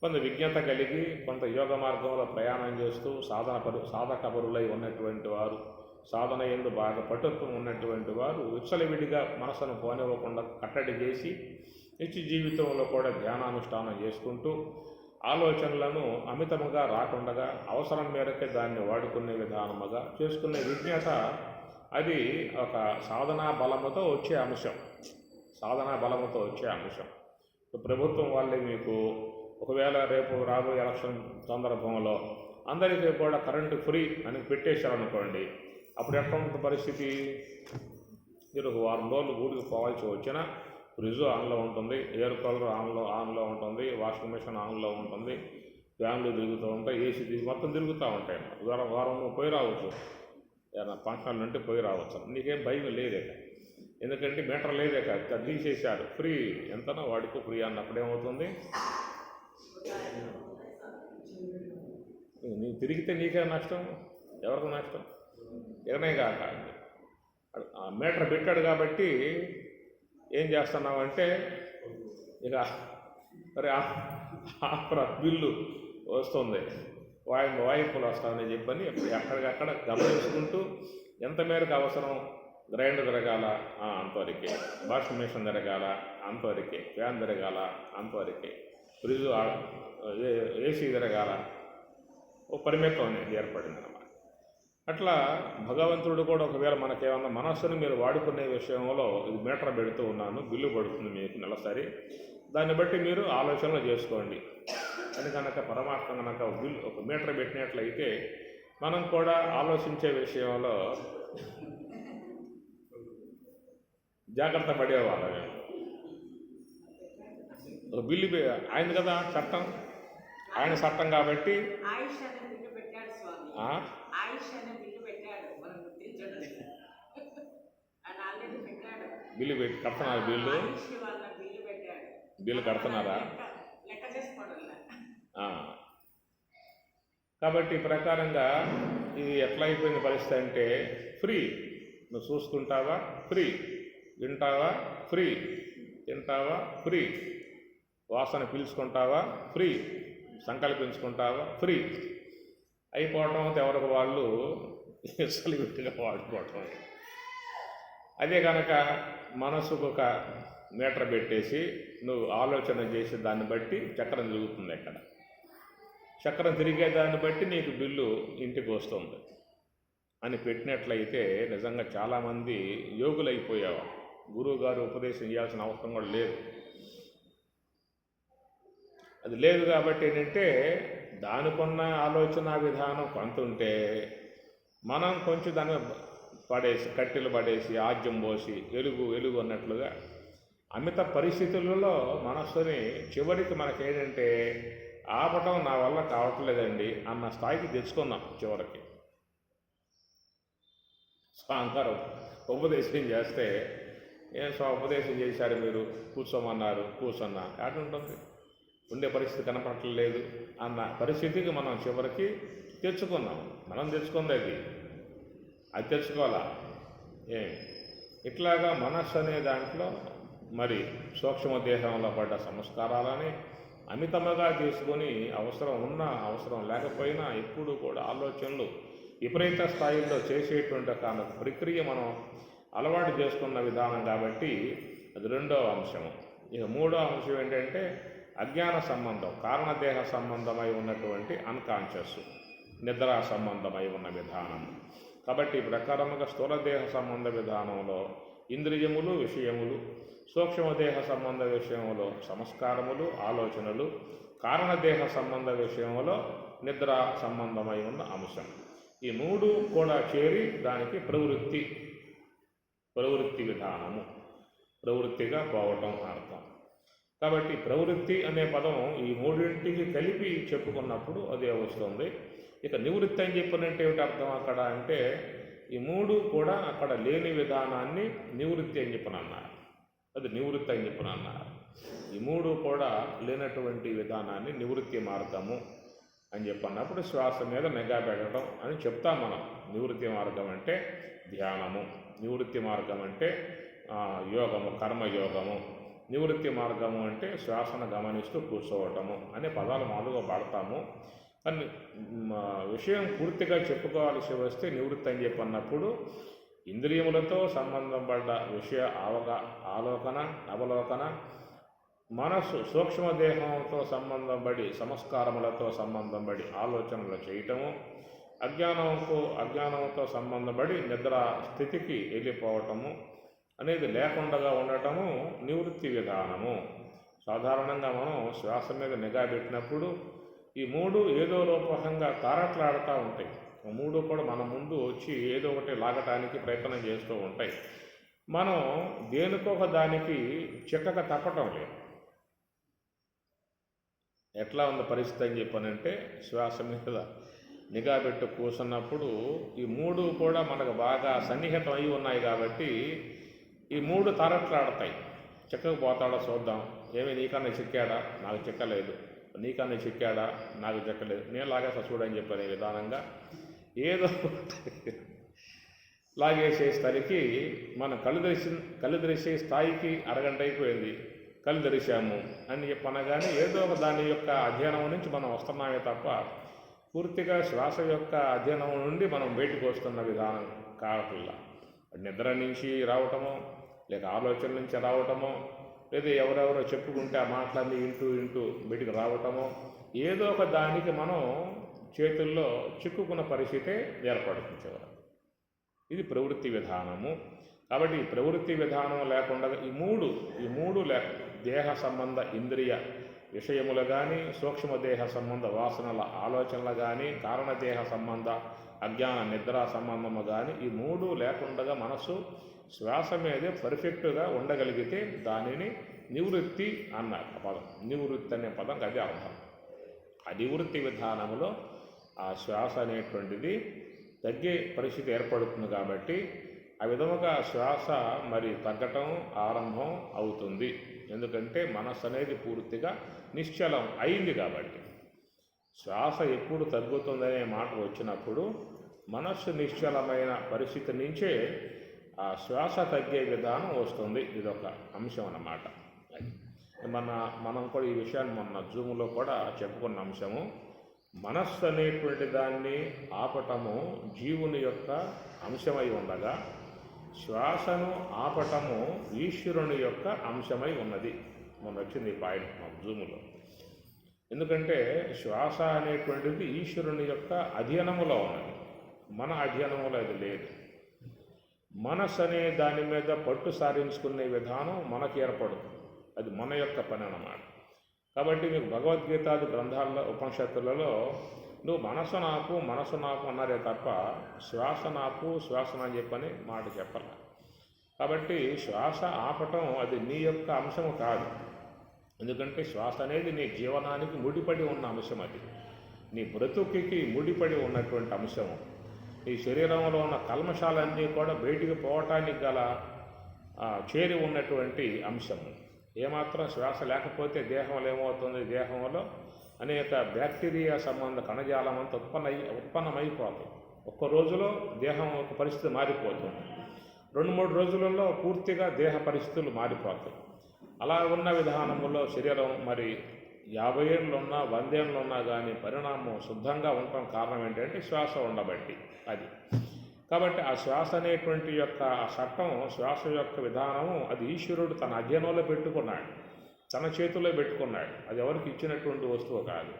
కొంత విజ్ఞత కలిగి కొంత యోగ మార్గంలో ప్రయాణం చేస్తూ సాధక పరులై ఉన్నటువంటి వారు, సాధన యందు బాగా పట్టుత్వం ఉన్నటువంటి వారు విచ్చలవిడిగా మనసును పోనివ్వకుండా కట్టడి చేసి నిత్య జీవితంలో కూడా ధ్యానానుష్ఠానం చేసుకుంటూ ఆలోచనలను అమితముగా రాకుండగా అవసరం మేరకే దాన్ని వాడుకునే విధానముగా చేసుకునే విజ్ఞత, అది ఒక సాధనా బలముతో వచ్చే అంశం. ప్రభుత్వం వాళ్ళే మీకు ఒకవేళ రేపు రాబోయే ఎలక్షన్ సందర్భంలో అందరికీ కూడా కరెంటు ఫ్రీ అని పెట్టేశారనుకోండి, అప్పుడు ఎట్లా ఉంటుంది పరిస్థితి? మీరు వారం రోజులు ఊరికి పోవాల్సి వచ్చినా ఫ్రిడ్జ్ ఆన్లో ఉంటుంది, ఎయిర్ కూలర్ ఆన్లో ఉంటుంది, వాషింగ్ మిషన్ ఆన్లో ఉంటుంది, ఫ్యాన్లు తిరుగుతూ ఉంటాయి, ఏసీ మొత్తం తిరుగుతూ ఉంటాయి. వారం పోయి రావచ్చు, ఏదైనా ఫంక్షన్లు ఉంటే పోయి రావచ్చు. నీకేం భయం లేదే, ఎందుకంటే మీటర్ లేదే కాదు, తీసేశారు. ఫ్రీ ఎంతనో వాడికి ఫ్రీ అన్నప్పుడేమవుతుంది? నీ తిరిగితే నీకే నష్టం, ఎవరికి నష్టం? ఎవరినే కాక మీటర్ పెట్టాడు కాబట్టి ఏం చేస్తున్నావంటే ఇక మరి బిల్లు వస్తుంది, వాయింపులు వస్తామని చెప్పని ఎక్కడికక్కడ గమనించుకుంటూ ఎంత మేరకు అవసరం, గ్రైండర్ తిరగాల అంతవరకే, వాషింగ్ మిషన్ తిరగాల అంతవరకే, ఫ్యాన్ తిరగాల అంతవరకే, ఫ్రిడ్జ్ ఏసీ తిరగాల, ఓ పరిమితం అనేది ఏర్పడింది అన్నమాట. అట్లా భగవంతుడు కూడా ఒకవేళ మనకేమన్నా మనస్సును మీరు వాడుకునే విషయంలో ఇది మీటర్ పెడుతూ ఉన్నాను, బిల్లు పడుతుంది మీకు నెలసరి, దాన్ని బట్టి మీరు ఆలోచనలు చేసుకోండి అని కనుక పరమాత్మ కనుక ఒక మీటర్ పెట్టినట్లయితే మనం కూడా ఆలోచించే విషయంలో జాగ్రత్త పడేవాళ్ళం. ఒక బిల్లు ఆయన కదా చట్టం, ఆయన చట్టం కాబట్టి బిల్లు పెట్టి కడుతున్నారు, బిల్లు కడుతున్నారా? కాబట్టి ప్రకారంగా ఇది ఎట్లా అయిపోయిన పరిస్థితి అంటే ఫ్రీ, నువ్వు చూసుకుంటావా ఫ్రీ, వింటావా ఫ్రీ, తింటావా ఫ్రీ, వాసన పీల్చుకుంటావా ఫ్రీ, సంకల్పించుకుంటావా ఫ్రీ అయిపోవటం, ఎవరికి వాళ్ళు సలివిట్టుగా వాడుకోవటం. అదే కనుక మనసుకు ఒక మీటర్ పెట్టేసి నువ్వు ఆలోచన చేసి దాన్ని బట్టి చక్రం తిరుగుతుంది. ఎక్కడ చక్రం తిరిగే దాన్ని బట్టి నీకు బిల్లు ఇంటికి వస్తుంది అని పెట్టినట్లయితే నిజంగా చాలామంది యోగులైపోయావు. గురువు గారు ఉపదేశం చేయాల్సిన అవసరం కూడా లేదు. అది లేదు కాబట్టి ఏంటంటే దానికున్న ఆలోచన విధానం కొంత ఉంటే మనం కొంచెం దాన్ని పడేసి కట్టెలు పడేసి ఆజ్యం పోసి ఎలుగు అన్నట్లుగా అమిత పరిస్థితులలో మనస్సుని చివరికి మనకేంటంటే ఆపటం నా వల్ల కావట్లేదండి అన్న స్థాయికి తెచ్చుకుందాం. చివరికి స్వామివారు ఉపదేశం చేస్తే ఉపదేశం చేశారు, మీరు కూర్చోమన్నారు, కూర్చున్నా ఉంటుంది, ఉండే పరిస్థితి కనపడట్లేదు అన్న పరిస్థితికి మనం చివరికి తెచ్చుకున్నాం. మనం తెచ్చుకుంది అది తెచ్చుకోవాలా. ఇట్లాగా మనస్సు అనే దాంట్లో మరి సూక్ష్మ దేహంలో పడ్డ సంస్కారాలని అమితముగా తీసుకొని అవసరం ఉన్నా అవసరం లేకపోయినా ఎప్పుడు కూడా ఆలోచనలు విపరీత స్థాయిలో చేసేటువంటి ఒక ప్రక్రియ మనం అలవాటు చేసుకున్న విధానం కాబట్టి అది రెండవ అంశము. ఇక మూడో అంశం ఏంటంటే అజ్ఞాన సంబంధం, కారణదేహ సంబంధమై ఉన్నటువంటి అన్కాన్షియస్, నిద్ర సంబంధమై ఉన్న విధానం. కాబట్టి ఈ ప్రకారముగా స్థూలదేహ సంబంధ విధానంలో ఇంద్రియములు, విషయములు, సూక్ష్మదేహ సంబంధ విషయంలో సంస్కారములు, ఆలోచనలు, కారణదేహ సంబంధ విషయంలో నిద్ర సంబంధమై ఉన్న అంశం. ఈ మూడు కూడా చేరి దానికి ప్రవృత్తి విధానము, ప్రవృత్తిగా పోవటం అర్థం. కాబట్టి ప్రవృత్తి అనే పదం ఈ మూడింటికి కలిపి చెప్పుకున్నప్పుడు అదే వస్తుంది. ఇక నివృత్తి అని చెప్పినట్టు ఏమిటి అర్థం అక్కడ అంటే ఈ మూడు కూడా అక్కడ లేని విధానాన్ని నివృత్తి అని చెప్పనన్నారు. అది నివృత్తి అని చెప్పనన్నారు. ఈ మూడు కూడా లేనటువంటి విధానాన్ని నివృత్తి మార్గము అని చెప్పన్నప్పుడు శ్వాస మీద నిఘా పెట్టడం అని చెప్తాం మనం. నివృత్తి మార్గం అంటే ధ్యానము, నివృత్తి మార్గం అంటే యోగము, కర్మయోగము, నివృత్తి మార్గము అంటే శ్వాసను గమనిస్తూ కూర్చోవటము అనే పదాలు మామూలుగా వాడతాము. కానీ విషయం పూర్తిగా చెప్పుకోవాల్సి వస్తే నివృత్తి అని చెప్పన్నప్పుడు ఇంద్రియములతో సంబంధం పడ్డ విషయ అవలోకన, మనస్సు సూక్ష్మదేహంతో సంబంధం పడి సంస్కారములతో సంబంధం పడి ఆలోచనలు చేయటము, అజ్ఞానంతో సంబంధం పడి నిద్ర స్థితికి వెళ్ళిపోవటము అనేది లేకుండా ఉండటము నివృత్తి విధానము. సాధారణంగా మనం శ్వాస మీద నిఘా పెట్టినప్పుడు ఈ మూడు ఏదో రూపంగా తారట్లాడుతూ ఉంటాయి. మూడు కూడా మన ముందు వచ్చి ఏదో ఒకటి లాగటానికి ప్రయత్నం చేస్తూ ఉంటాయి. మనం దేనికొక దానికి చిక్కక తప్పటం లేదు. ఎట్లా ఉంది పరిస్థితి అని చెప్పానంటే శ్వాస మీద నిఘా పెట్టి కూర్చున్నప్పుడు ఈ మూడు కూడా మనకు బాగా సన్నిహితం అయి ఉన్నాయి కాబట్టి ఈ మూడు తారట్లాడతాయి. చిక్కకపోతాడో చూద్దాం, ఏమి నీకన్నా చిక్కాడా, నాకు చిక్కలేదు, నీకన్నా చిక్కాడా, నాకు చిక్కలేదు, నేను లాగేస్తా చూడని చెప్పనే విధానంగా ఏదో లాగేసేసరికి మనం కళ్ళు తెరిచే స్థాయికి అరగంట అయిపోయింది. కళ్ళు తెరిచాము అని చెప్పనగానే ఏదో ఒక దాని యొక్క అధ్యయనం నుంచి మనం వస్తున్నామే తప్ప పూర్తిగా శ్వాస యొక్క అధ్యయనం నుండి మనం బయటకు వస్తున్న విధానం కావట్లా. నిద్ర నుంచి రావటమో, లేక ఆలోచన నుంచి రావటమో, లేదా ఎవరెవరో చెప్పుకుంటే ఆ మాటలన్నీ వింటూ బయటికి రావటమో, ఏదో ఒక దానికి మనం చేతుల్లో చిక్కుకున్న పరిస్థితే ఏర్పడుతుంది చివర. ఇది ప్రవృత్తి విధానము. కాబట్టి ఈ ప్రవృత్తి విధానం లేకుండా ఈ మూడు లేక దేహ సంబంధ ఇంద్రియ విషయములు కానీ, సూక్ష్మదేహ సంబంధ వాసనల ఆలోచనలు కానీ, కారణదేహ సంబంధ అజ్ఞాన నిద్ర సంబంధము కానీ, ఈ మూడు లేకుండా మనసు శ్వాస మీదే పర్ఫెక్ట్గా ఉండగలిగితే దానిని నివృత్తి అన్నారు. ఆ పదం నివృత్తి అనే పదం అదే అర్థం. ఆ నివృత్తి విధానంలో ఆ శ్వాస అనేటువంటిది తగ్గే పరిస్థితి ఏర్పడుతుంది. కాబట్టి ఆ విధముగా శ్వాస మరి తగ్గటం ఆరంభం అవుతుంది. ఎందుకంటే మనస్సు అనేది పూర్తిగా నిశ్చలం అయింది. కాబట్టి శ్వాస ఎప్పుడు తగ్గుతుందనే మాట వచ్చినప్పుడు మనస్సు నిశ్చలమైన పరిస్థితి నుంచే ఆ శ్వాస తగ్గే విధానం వస్తుంది. ఇదొక అంశం అన్నమాట. మనం కూడా ఈ విషయాన్ని మొన్న జూమ్లో కూడా చెప్పుకున్న అంశము. మనస్సు అనేటువంటి దాన్ని ఆపటము జీవుని యొక్క అంశమై ఉండగా, శ్వాసను ఆపటము ఈశ్వరుని యొక్క అంశమై ఉన్నది. మొన్న వచ్చింది ఈ పాయింట్ మన జూములో. ఎందుకంటే శ్వాస అనేటువంటిది ఈశ్వరుని యొక్క అధీనములో ఉన్నది, మన అధీనములో అది లేదు. మనస్సు అనే దాని మీద పట్టు సారించుకునే విధానం మనకు ఏర్పడుతుంది. అది మన యొక్క పని అన్నమాట. కాబట్టి మీకు భగవద్గీతాది గ్రంథాల్లో ఉపనిషత్తులలో నువ్వు మనసు నాకు అన్నారే తప్ప శ్వాస అని చెప్పని మాట చెప్పాల. కాబట్టి శ్వాస ఆపటం అది నీ యొక్క అంశము కాదు. ఎందుకంటే శ్వాస అనేది నీ జీవనానికి ముడిపడి ఉన్న అంశం. అది నీ బ్రతుకుకి ముడిపడి ఉన్నటువంటి అంశము. ఈ శరీరంలో ఉన్న కల్మషాలన్నీ కూడా బయటికి పోవటానికి గల చేరి ఉన్నటువంటి అంశము. ఏమాత్రం శ్వాస లేకపోతే దేహంలో ఏమవుతుంది? దేహంలో అనేక బ్యాక్టీరియా సంబంధ కణజాలం అంతా ఉత్పన్నమైపోతుంది. ఒక్క రోజులో దేహం ఒక పరిస్థితి మారిపోతుంది. 2-3 రోజులలో పూర్తిగా దేహ పరిస్థితులు మారిపోతాయి. అలా ఉన్న విధానంలో శరీరం మరి 50 ఏళ్ళు ఉన్నా 100 ఏళ్ళు ఉన్నా కానీ పరిణామం శుద్ధంగా ఉండటం కారణం ఏంటంటే శ్వాస ఉండబట్టి. అది కాబట్టి ఆ శ్వాస అనేటువంటి యొక్క చట్టం, శ్వాస యొక్క విధానము అది ఈశ్వరుడు తన అధ్యయనంలో పెట్టుకున్నాడు, తన చేతుల్లో పెట్టుకున్నాడు. అది ఎవరికి ఇచ్చినటువంటి వస్తువు కాదు.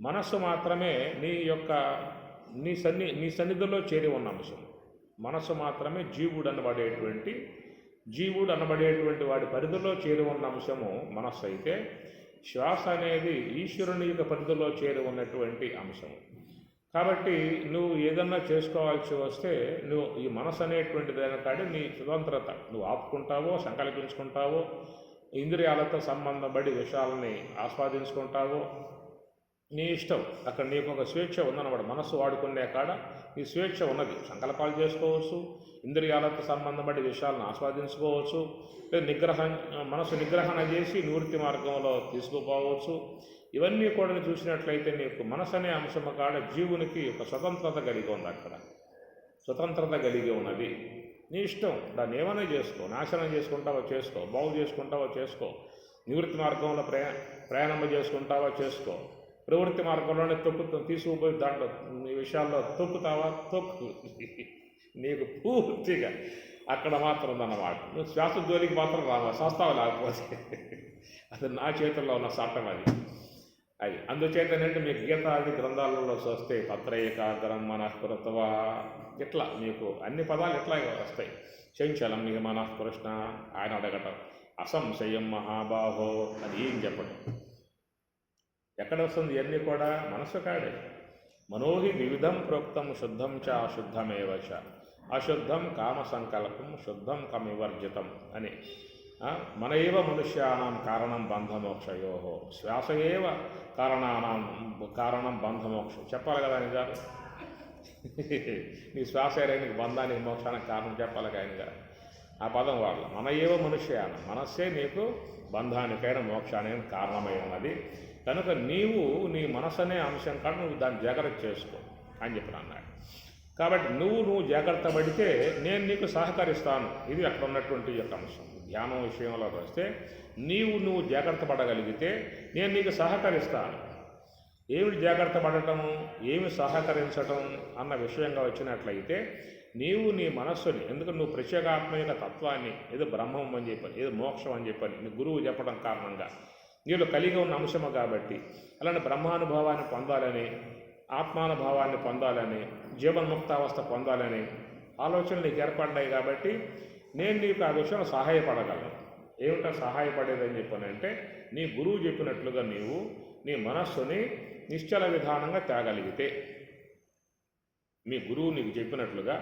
మనస్సు మాత్రమే నీ సన్నిధిలో చేరి ఉన్న అంశం. మనస్సు మాత్రమే జీవుడు అనబడేటువంటి వాడి పరిధిలో చేరి ఉన్న అంశము మనస్సు అయితే, శ్వాస అనేది ఈశ్వరుని యొక్క పరిధిలో చేరి ఉన్నటువంటి అంశము. కాబట్టి నువ్వు ఏదన్నా చేసుకోవాల్సి వస్తే నువ్వు ఈ మనసు అనేటువంటి దానికాడే నీ స్వతంత్రత నువ్వు ఆపుకుంటావో, సంకల్పించుకుంటావో, ఇంద్రియాలతో సంబంధపడి విషయాలని ఆస్వాదించుకుంటావో నీ ఇష్టం. అక్కడ నీకు ఒక స్వేచ్ఛ ఉందన్నమాట. మనస్సు వాడుకునే కాడ నీ స్వేచ్ఛ ఉన్నది. సంకల్పాలు చేసుకోవచ్చు, ఇంద్రియాలతో సంబంధపడి విషయాలను ఆస్వాదించుకోవచ్చు, లేదా మనసు నిగ్రహణ చేసి నివృత్తి మార్గంలో తీసుకుపోవచ్చు. ఇవన్నీ కూడా చూసినట్లయితే నీకు మనసు అనే అంశం కాడ జీవునికి ఒక స్వతంత్రత కలిగి ఉంది. అక్కడ స్వతంత్రత కలిగి ఉన్నది. నీ ఇష్టం. దాన్ని ఏమైనా చేసుకో. నాశనం చేసుకుంటావో చేసుకో, బాగు చేసుకుంటావో చేసుకో, నివృత్తి మార్గంలో ప్రయాణం చేసుకుంటావో చేసుకో, ప్రవృత్తి మార్గంలోనే తీసుకుపోయి దాంట్లో ఈ విషయాల్లో తొక్కుతావా తొక్కు. నీకు పూర్తిగా అక్కడ మాత్రం ఉందన్నమాట. నువ్వు శ్వాస జోలికి మాత్రం శాస్త్రాలు లేకపోతే అది నా చేతుల్లో ఉన్న చట్టం అది. అందుచేతనంటే మీకు గీతాది గ్రంథాలలో వస్తే తత్రైకాగ్రం మనఃపురత్వా ఇట్లా మీకు అన్ని పదాలు ఇట్లా వస్తాయి. చంచలం ఇక మనఃపురుష్ణ ఆయన అడగటం, అసంశయం మహాబాహో అని ఏం చెప్పడం. ఎక్కడ వస్తుంది ఇవన్నీ కూడా? మనసు కాడే. మనోహి వివిధం ప్రోక్తం శుద్ధం చ అశుద్ధమేవ చ, అశుద్ధం కామ సంకల్పం శుద్ధం కమివర్జితం అని. మన ఏవ మనుష్యానాం కారణం బంధమోక్షయో, శ్వాస ఏవ కారణం బంధమోక్షం. చెప్పాలి కదా ఆయన గారు. నీ శ్వాస నీకు బంధానికి మోక్షానికి కారణం చెప్పాలి ఆయన గారు. ఆ పదం వాళ్ళ మన ఏవ మనుష్యానం, మనస్సే నీకు బంధానికైన మోక్షానికి కారణమై ఉన్నది. కనుక నీవు నీ మనసు అనే అంశం కాదు, నువ్వు దాన్ని జాగ్రత్త చేసుకో అని చెప్పిన అన్నాడు. కాబట్టి నువ్వు జాగ్రత్త పడితే నేను నీకు సహకరిస్తాను. ఇది అక్కడ ఉన్నటువంటి యొక్క అంశం. ధ్యానం విషయంలో వస్తే నువ్వు జాగ్రత్త పడగలిగితే నేను నీకు సహకరిస్తాను. ఏమిటి జాగ్రత్త పడటము, ఏమి సహకరించటం అన్న విషయంగా వచ్చినట్లయితే నీవు నీ మనస్సుని, ఎందుకంటే నువ్వు ప్రత్యేకాత్మ యొక్క తత్వాన్ని, ఏదో బ్రహ్మం అని చెప్పని, ఏదో మోక్షం అని చెప్పని నీ గురువు చెప్పడం కారణంగా నీలో కలిగి ఉన్న అంశము కాబట్టి అలాంటి బ్రహ్మానుభవాన్ని పొందాలని, ఆత్మానుభవాన్ని పొందాలని, జీవన్ముక్తావస్థ పొందాలని ఆలోచనలు నీకు ఏర్పడ్డాయి. కాబట్టి నేను నీకు ఆ విషయంలో సహాయపడగలను. ఏమిటో సహాయపడేదని చెప్పానంటే నీ గురువు చెప్పినట్లుగా నీవు నీ మనస్సుని నిశ్చల విధానంగా తేగలిగితే, మీ గురువు నీకు చెప్పినట్లుగా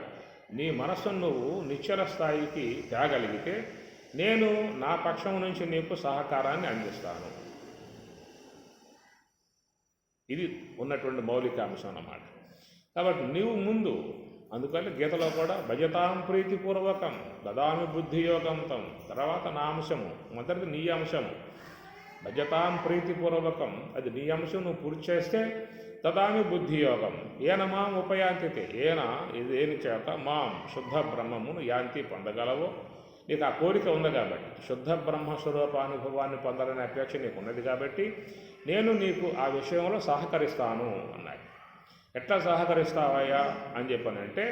నీ మనస్సును నువ్వు నిశ్చల స్థాయికి తేగలిగితే నేను నా పక్షం నుంచి నీకు సహకారాన్ని అందిస్తాను. ఇది ఉన్నటువంటి మౌలిక అంశం అన్నమాట. కాబట్టి నీవు ముందు, అందుకని గీతలో కూడా భజతాం ప్రీతిపూర్వకం దదామి బుద్ధియోగంతం, తర్వాత నా అంశము, మొదటిది నీ అంశము. భజతాం ప్రీతిపూర్వకం, అది నీ అంశం నువ్వు పూర్తి చేస్తే దదామి బుద్ధియోగం ఏన మాం ఉపయాంతితే, ఏని చేత మాం శుద్ధ బ్రహ్మమును యాంతి పొందగలవో. నీకు ఆ కోరిక ఉంది కాబట్టి, శుద్ధ బ్రహ్మస్వరూపానుభవాన్ని పొందాలనే అపేక్ష నీకు ఉన్నది కాబట్టి నేను నీకు ఆ విషయంలో సహకరిస్తాను అన్నాడు. ఎట్లా సహకరిస్తావయ్యా అని చెప్పానంటే,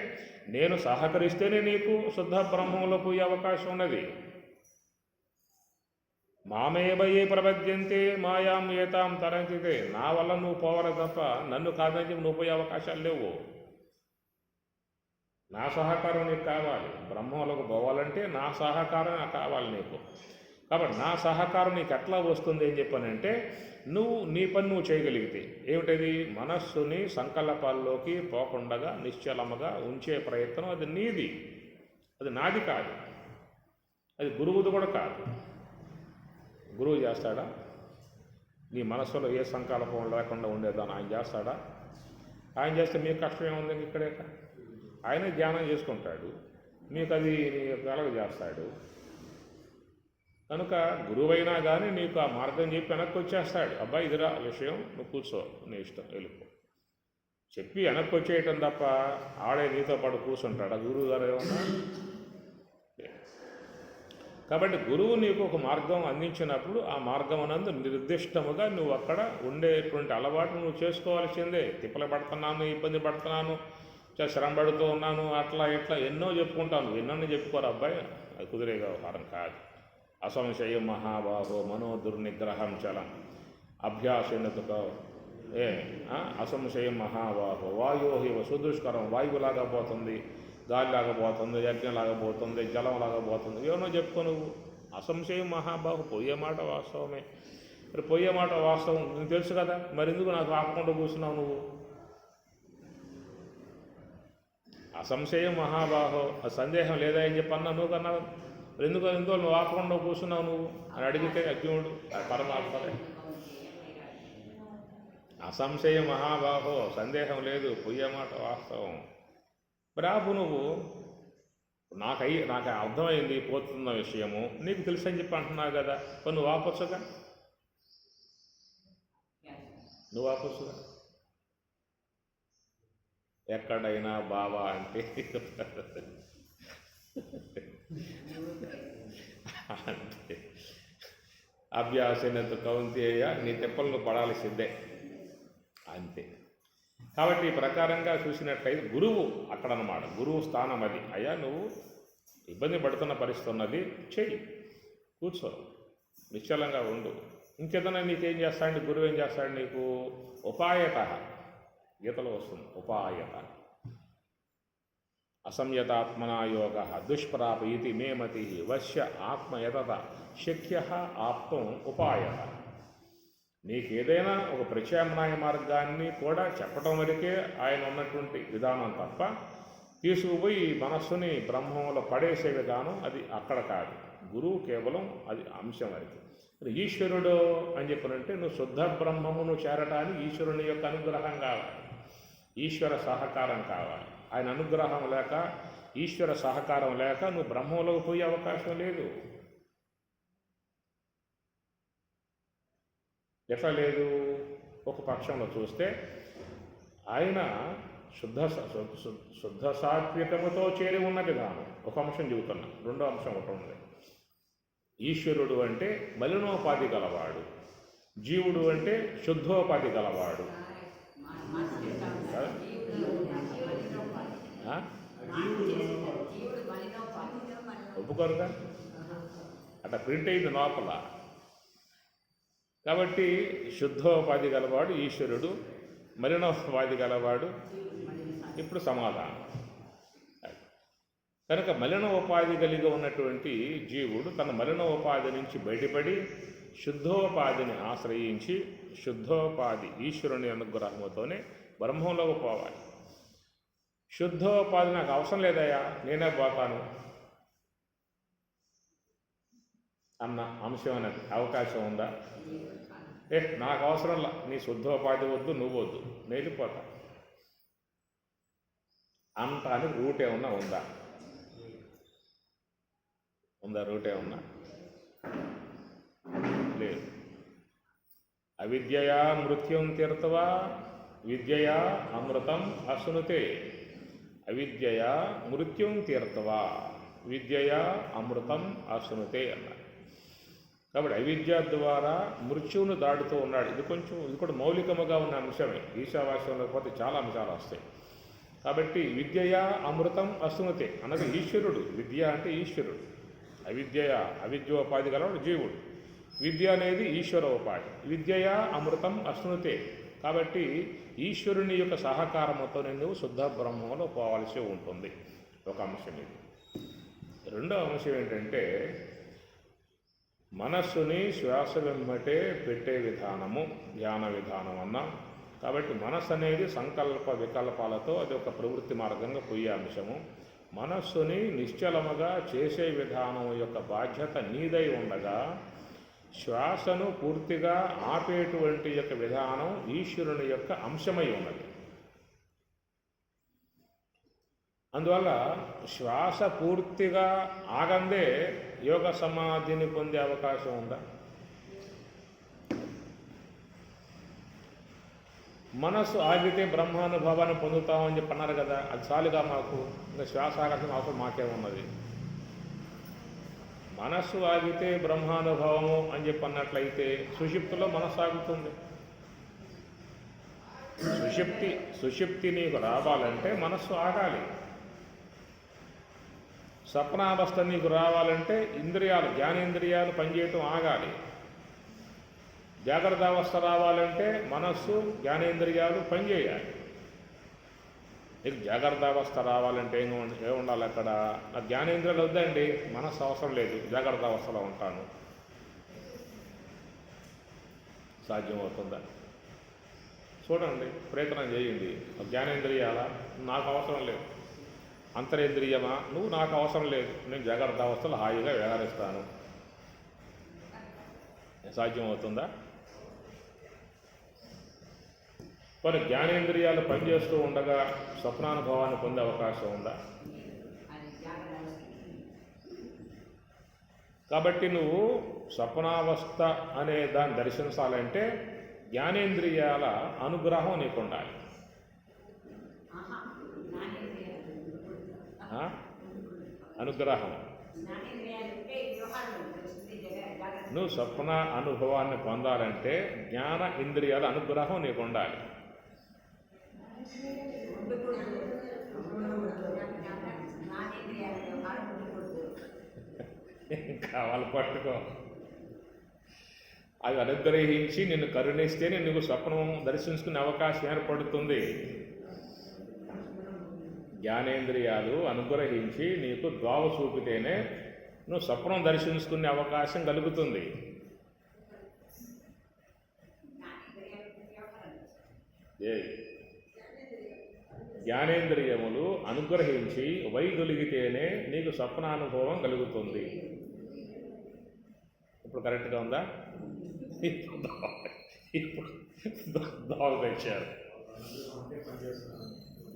నేను సహకరిస్తేనే నీకు శుద్ధ బ్రహ్మంలో పోయే అవకాశం ఉన్నది. మామేవయే ప్రపద్యంతే మాయాం ఏతాం తరంతితే, నా వల్ల నువ్వు పోవాలి తప్ప నన్ను కాదని చెప్పి నువ్వు పోయే అవకాశాలు లేవు. నా సహకారం నీకు కావాలి. బ్రహ్మంలోకి పోవాలంటే నా సహకారం నాకు కావాలి నీకు. కాబట్టి నా సహకారం నీకు ఎట్లా వస్తుంది అని చెప్పానంటే, నువ్వు నీ పని నువ్వు చేయగలిగితే. ఏమిటది? మనస్సుని సంకల్పాల్లోకి పోకుండా నిశ్చలముగా ఉంచే ప్రయత్నం అది నీది, అది నాది కాదు, అది గురువుది కూడా కాదు. గురువు చేస్తాడా? నీ మనస్సులో ఏ సంకల్పం లేకుండా ఉండేదాన్ని ఆయన చేస్తాడా? ఆయన చేస్తే మీకు కష్టం ఏముంది? ఇక్కడే ఆయన ధ్యానం చేసుకుంటాడు, మీకు అది కలగ చేస్తాడు. కనుక గురువైనా కానీ నీకు ఆ మార్గం చెప్పి వెనక్కి వచ్చేస్తాడు. అబ్బాయి ఇదిరా విషయం, నువ్వు కూర్చో, నీ ఇష్టం, వెళ్ళిపో చెప్పి వెనక్కి వచ్చేయటం తప్ప ఆడే నీతో పాటు కూర్చుంటాడు ఆ గురువు గారు ఏమన్నా? కాబట్టి గురువు నీకు ఒక మార్గం అందించినప్పుడు ఆ మార్గం అనందు నిర్దిష్టముగా నువ్వు అక్కడ ఉండేటువంటి అలవాటు నువ్వు చేసుకోవాల్సిందే. తిప్పలు పడుతున్నాను, ఇబ్బంది పడుతున్నాను, శ్రమ పడుతూ ఉన్నాను, అట్లా ఇట్లా ఎన్నో చెప్పుకుంటాను. ఎన్నో చెప్పుకోరు అబ్బాయి, అది కుదిరే వ్యవహారం కాదు. అసంశయం మహాబాహో మనో దుర్నిగ్రహం చలం అభ్యాసనతో అసంశయం మహాబాహో వాయోహివ సుదుష్కరం, వాయువులాగా పోతుంది, గాలిలాగా పోతుంది, యజ్ఞలాగా పోతుంది, జలంలాగా పోతుంది, ఏమో చెప్పుకో నువ్వు. అసంశయం మహాబాహు, పోయే మాట వాస్తవమే. మరి పోయే మాట వాస్తవం నీకు తెలుసు కదా, మరి ఎందుకు నాకు ఆపకుండా కూర్చున్నావు నువ్వు? అసంశయం మహాబాహో, ఆ సందేహం లేదా అని చెప్పి అన్నా నువ్వు కన్నావు. ఎందుకు నువ్వు ఆపకుండా కూర్చున్నావు నువ్వు అని అడిగితే అర్జునుడు పరమాత్మనే. అసంశయం మహాబాహో, సందేహం లేదు, పొయ్యే మాట వాస్తవం. బ్రాబు నువ్వు నాకు అర్థమైంది పోతున్న విషయము, నీకు తెలుసు అని చెప్పి అంటున్నావు కదా, నువ్వు ఆపొచ్చుగా, నువ్వు ఆపొచ్చుగా. ఎక్కడైనా బాబా అంటే అంతే. అభ్యాసనత కౌంతేయ, నీ తెప్పలను పడాల్సిందే అంతే. కాబట్టి ఈ ప్రకారంగా చూసినట్లయితే గురువు అక్కడనమాట, గురువు స్థానం అది. అయ్యా నువ్వు ఇబ్బంది పడుతున్న పరిస్థితి ఉన్నది, చెయ్యి, కూర్చో, నిశ్చలంగా ఉండు. ఇంకేదైనా నీకేం చేస్తాడు గురువు? ఏం చేస్తాడు నీకు? ఉపాయత, గీతలో వస్తుంది ఉపాయత. అసంయతాత్మనా యోగ దుష్ప్రాప ఇది మే మతి వశ్య ఆత్మయతత శక్య ఆప్తం ఉపాయత. నీకేదైనా ఒక ప్రత్యామ్నాయ మార్గాన్ని కూడా చెప్పటం వరకే ఆయన ఉన్నటువంటి విధానం తప్ప తీసుకుపోయి మనస్సుని బ్రహ్మంలో పడేసే విధానం అది అక్కడ కాదు. గురువు కేవలం అది అంశం వరకు. ఈశ్వరుడు అని చెప్పనంటే నువ్వు శుద్ధ బ్రహ్మమును చేరటానికి ఈశ్వరుని యొక్క అనుగ్రహం కావాలి, ఈశ్వర సహకారం కావాలి. ఆయన అనుగ్రహం లేక, ఈశ్వర సహకారం లేక నువ్వు బ్రహ్మంలోకి పోయే అవకాశం లేదు. ఎట్లా లేదు? ఒక పక్షంలో చూస్తే ఆయన శుద్ధ సాత్వికముతో చేరి ఉన్న విధానం ఒక అంశం చెబుతున్నా. రెండో అంశం ఒకటి ఉంది. ఈశ్వరుడు అంటే మలినోపాధి గలవాడు, జీవుడు అంటే శుద్ధోపాధి గలవాడు. ఒప్పుకోరుగా అట్లా ప్రింట్ అయింది లోపల. కాబట్టి శుద్ధోపాధి గలవాడు ఈశ్వరుడు, మలినోపాధి గలవాడు. ఇప్పుడు సమాధానం. కనుక మలినోపాధి కలిగి ఉన్నటువంటి జీవుడు తన మలినోపాధి నుంచి బయటపడి శుద్ధోపాధిని ఆశ్రయించి శుద్ధోపాధి ఈశ్వరుని అనుగ్రహంతోనే బ్రహ్మంలోకి పోవాలి. శుద్ధోపాధి నాకు అవసరం లేదయ్యా, నేనే పోతాను అన్న అంశం అనేది అవకాశం ఉందా? నాకు అవసరంలా, నీ శుద్ధోపాధి వద్దు, నువ్వు వద్దు, నేను వెళ్ళిపోతా అంటానికి రూట్ ఏమన్నా ఉందా? రూట్ ఏమన్నా లేదు. అవిద్యయా మృత్యుం తీర్తవా విద్యయా అమృతం అశ్నుతే. అవిద్యయా మృత్యుం తీర్తవా విద్యయా అమృతం అశ్నుతే అన్నారు. కాబట్టి అవిద్య ద్వారా మృత్యువును దాటుతూ ఉన్నాడు. ఇది కూడా మౌలికముగా ఉన్న అంశమే. ఈశావాస్యంలో పోతే చాలా అంశాలు వస్తాయి. కాబట్టి విద్యయా అమృతం అశ్నుతే అన్నది ఈశ్వరుడు. విద్య అంటే ఈశ్వరుడు. అవిద్యోపాధి గలవాడు జీవుడు. విద్య అనేది ఈశ్వరోపాధి. విద్యయా అమృతం అశ్నుతే. కాబట్టి ఈశ్వరుని యొక్క సహకారంతో నువ్వు శుద్ధ బ్రహ్మంలో పోవాల్సి ఉంటుంది. ఒక అంశం ఇది. రెండో అంశం ఏంటంటే మనస్సుని శ్వాస వెంబటే పెట్టే విధానము ధ్యాన విధానం అన్నాం. కాబట్టి మనస్సు అనేది సంకల్ప వికల్పాలతో అది ఒక ప్రవృత్తి మార్గంగా పోయే అంశము. మనస్సుని నిశ్చలముగా చేసే విధానం యొక్క బాధ్యత నీదై ఉండగా శ్వాసను పూర్తిగా ఆపేటువంటి యొక్క విధానం ఈశ్వరుని యొక్క అంశమై ఉన్నది. అందువల్ల శ్వాస పూర్తిగా ఆగందే యోగ సమాధిని పొందే అవకాశం ఉందా? మనస్సు ఆగితే బ్రహ్మానుభవాన్ని పొందుతామని చెప్పి అన్నారు కదా, అది చాలుగా మాకు, ఇంకా శ్వాస ఆగాల్సిన అవసరం మాకేమున్నది? మనస్సు ఆగితే బ్రహ్మానుభవము అని చెప్పి అన్నట్లయితే సుషుప్తిలో మనస్సు ఆగుతుంది. సుషుప్తి నీకు రావాలంటే మనస్సు ఆగాలి. స్వప్నావస్థ నీకు రావాలంటే ఇంద్రియాలు, జ్ఞానేంద్రియాలు పనిచేయటం ఆగాలి. జాగ్రత్త అవస్థ రావాలంటే మనస్సు జ్ఞానేంద్రియాలు పనిచేయాలి. నీకు జాగ్రత్త అవస్థ రావాలంటే ఏముండాలి? అక్కడ నా జ్ఞానేంద్రియాలు వద్దండి, మనస్సు అవసరం లేదు, జాగ్రత్త అవస్థలో ఉంటాను. సాధ్యమవుతుందా? చూడండి, ప్రయత్నం చేయండి. జ్ఞానేంద్రియాల నాకు అవసరం లేదు, అంతరేంద్రియమా నువ్వు నాకు అవసరం లేదు, నేను జాగ్రత్త అవస్థలో హాయిగా వ్యవహరిస్తాను. సాధ్యమవుతుందా? కొన్ని జ్ఞానేంద్రియాలు పనిచేస్తూ ఉండగా స్వప్నానుభవాన్ని పొందే అవకాశం ఉందా? కాబట్టి నువ్వు స్వప్నావస్థ అనే దాన్ని దర్శించాలంటే జ్ఞానేంద్రియాల అనుగ్రహం నీకు ఉండాలి. అనుగ్రహం. నువ్వు స్వప్న అనుభవాన్ని పొందాలంటే జ్ఞాన ఇంద్రియాల అనుగ్రహం నీకు ఉండాలి. కావాలి పట్టుకో. అవి అనుగ్రహించి నిన్ను కరుణిస్తేనే నువ్వు స్వప్నం దర్శించుకునే అవకాశం ఏర్పడుతుంది. జ్ఞానేంద్రియాలు అనుగ్రహించి నీకు ద్వావ చూపితేనే నువ్వు స్వప్నం దర్శించుకునే అవకాశం కలుగుతుంది. జ్ఞానేంద్రియములు అనుగ్రహించి వైదొలిగితేనే నీకు స్వప్నానుభవం కలుగుతుంది. ఇప్పుడు కరెక్ట్గా ఉందా? ఇప్పుడు దావ తెచ్చారు.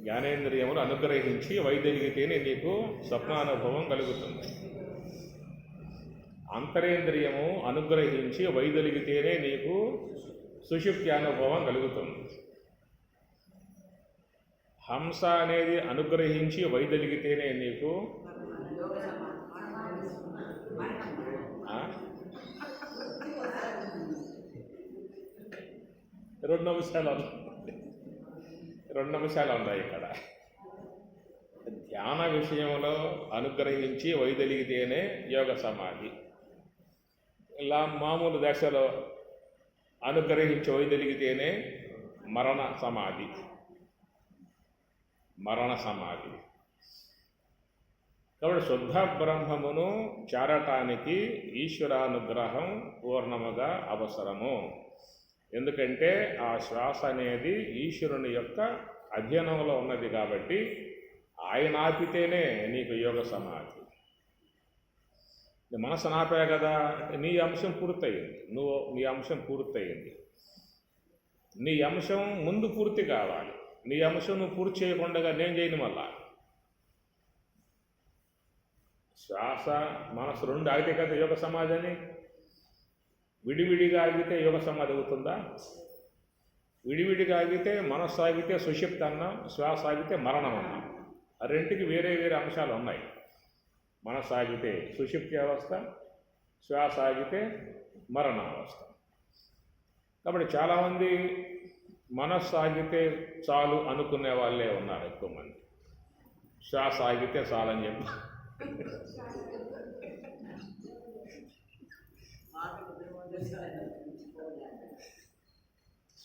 జ్ఞానేంద్రియములు అనుగ్రహించి వైదొలిగితేనే నీకు స్వప్నానుభవం కలుగుతుంది. అంతరేంద్రియము అనుగ్రహించి వైదొలిగితేనే నీకు సుషుప్తి అనుభవం కలుగుతుంది. హంస అనేది అనుగ్రహించి వైదొలిగితేనే నీకు రెండు అంశాలు ఉన్నాయి ఇక్కడ. ధ్యాన విషయంలో అనుగ్రహించి వైదొలిగితేనే యోగ సమాధి. ఇలా మామూలు దశలో అనుగ్రహించి వైదొలిగితేనే మరణ సమాధి. కాబట్టి శుద్ధ బ్రహ్మమును చేరటానికి ఈశ్వరానుగ్రహం పూర్ణముగా అవసరము. ఎందుకంటే ఆ శ్వాస అనేది ఈశ్వరుని యొక్క అధీనంలో ఉన్నది కాబట్టి ఆయన ఆపితేనే నీకు యోగ సమాధి. మనసు నాపే కదా, నీ అంశం పూర్తయింది. నీ అంశం పూర్తయింది. నీ అంశం ముందు పూర్తి కావాలి. నీ అంశం నువ్వు పూర్తి చేయకుండా నేను చేయను. మళ్ళా శ్వాస మనసు రెండు ఆగితే కదా యోగ సమాధి అని. విడివిడిగా ఆగితే యోగ సమాధి అవుతుందా? విడివిడిగా ఆగితే మనస్సు ఆగితే సుషిప్తి అన్నాం, శ్వాస ఆగితే మరణం అన్నాం. ఆ రెంటికి వేరే వేరే అంశాలు ఉన్నాయి. మనస్సు ఆగితే సుషిప్తి అవస్థ, శ్వాస ఆగితే మరణ అవస్థ. కాబట్టి చాలామంది మనస్సు ఆగితే చాలు అనుకునే వాళ్ళే ఉన్నారు ఎక్కువ మంది. శ్వాస ఆగితే చాలని చెప్పి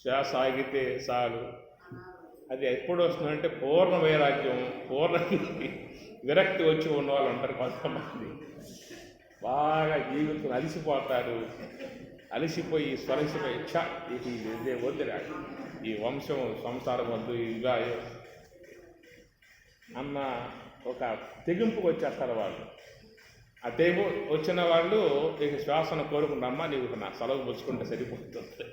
శ్వాస ఆగితే చాలు. అది ఎప్పుడు వస్తుందంటే పూర్ణ వైరాగ్యం, పూర్ణ విరక్తి వచ్చి ఉన్నవాళ్ళు ఉంటారు కొంతమంది. బాగా జీవితం అలిసిపోతారు. అలిసిపోయి స్వరసిపోయి ఇదే వద్దురా, ఈ వంశం సంసారం వద్దు ఇలా అన్న ఒక తెగింపుకు వచ్చేస్తారు వాళ్ళు. ఆ తెగు వచ్చిన వాళ్ళు ఇక శ్వాసను కోరుకుంటామ్మా, నీకు నా సెలవు పుచ్చుకుంటే సరిపోతుంది.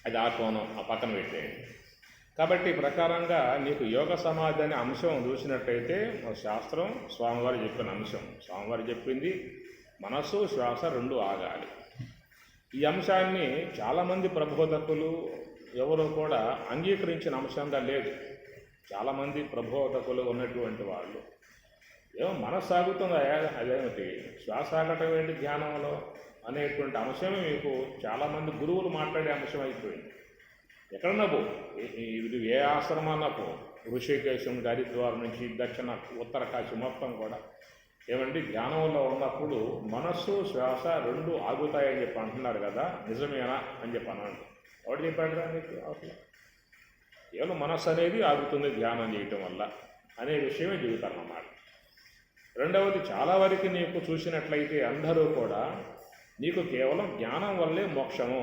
అది ఆ కోణం ఆ పక్కన పెట్టేయండి. కాబట్టి ఈ ప్రకారంగా నీకు యోగ సమాధి అనే అంశం చూసినట్టయితే శాస్త్రం స్వామివారు చెప్పిన అంశం. స్వామివారు చెప్పింది మనసు శ్వాస రెండు ఆగాలి. ఈ అంశాన్ని చాలామంది ప్రబోధకులు ఎవరు కూడా అంగీకరించిన అంశంగా లేదు. చాలామంది ప్రబోధకులు ఉన్నటువంటి వాళ్ళు ఏమో మనసు సాగుతుంది, అదేమిటి శ్వాస ఆగటం ఏంటి ధ్యానంలో అనేటువంటి అంశమే మీకు చాలామంది గురువులు మాట్లాడే అంశం అయిపోయింది. ఎక్కడన్నా పో, ఇది ఏ ఆశ్రమాన్నా పో, ఋషికేశం హరిద్వారం నుంచి దక్షిణ ఉత్తర కాశీ మొత్తం కూడా ఏమంటే ధ్యానంలో ఉన్నప్పుడు మనస్సు శ్వాస రెండు ఆగుతాయని చెప్పి అంటున్నారు కదా, నిజమేనా అని చెప్పి అనండి. ఎవడు చెప్పాడు రా మీకు? అసలు కేవలం మనస్సు అనేది ఆగుతుంది ధ్యానం చేయటం వల్ల అనే విషయమే చెబుతారు అన్నమాట. రెండవది, చాలా వరకు నీకు చూసినట్లయితే అందరూ కూడా నీకు కేవలం జ్ఞానం వల్లే మోక్షము.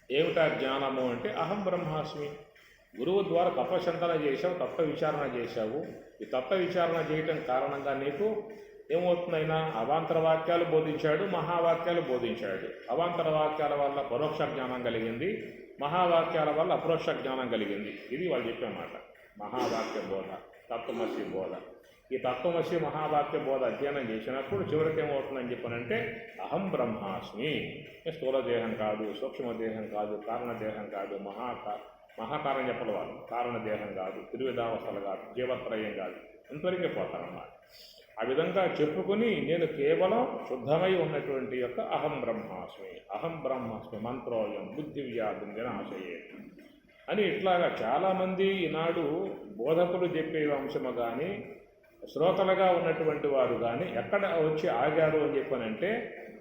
ఏమిటా జ్ఞానము అంటే అహం బ్రహ్మాస్మి. గురువు ద్వారా తత్వచింతన చేశావు, తత్వ విచారణ చేశావు. ఈ తత్వ విచారణ చేయటం కారణంగా నీకు ఏమవుతుందైనా అవాంతర వాక్యాలు బోధించాడు, మహావాక్యాలు బోధించాడు. అవాంతర వాక్యాల వల్ల పరోక్ష జ్ఞానం కలిగింది, మహావాక్యాల వల్ల అపరోక్ష జ్ఞానం కలిగింది. ఇది వాళ్ళు చెప్పేమాట మహావాక్య బోధ, తత్వమసి బోధ. ఈ తత్వమసి మహావాక్య బోధ అధ్యయనం చేసినప్పుడు చివరికి ఏమవుతుందని చెప్పనంటే అహం బ్రహ్మాస్మి. స్థూలదేహం కాదు, సూక్ష్మదేహం కాదు, కారణదేహం కాదు, మహాకారం చెప్పల వాళ్ళు, కారణదేహం కాదు, త్రివిధావస్థలు కాదు, జీవత్రయం కాదు, ఇంతవరకే పోతారన్నమాట. ఆ విధంగా చెప్పుకొని నేను కేవలం శుద్ధమై ఉన్నటువంటి యొక్క అహం బ్రహ్మాస్మి మంత్రోయం బుద్ధి వ్యాధం వినాశయే అని ఇట్లాగా చాలామంది ఈనాడు బోధకులు చెప్పే అంశము కానీ శ్రోతలుగా ఉన్నటువంటి వారు కానీ ఎక్కడ వచ్చి ఆగారు అని చెప్పానంటే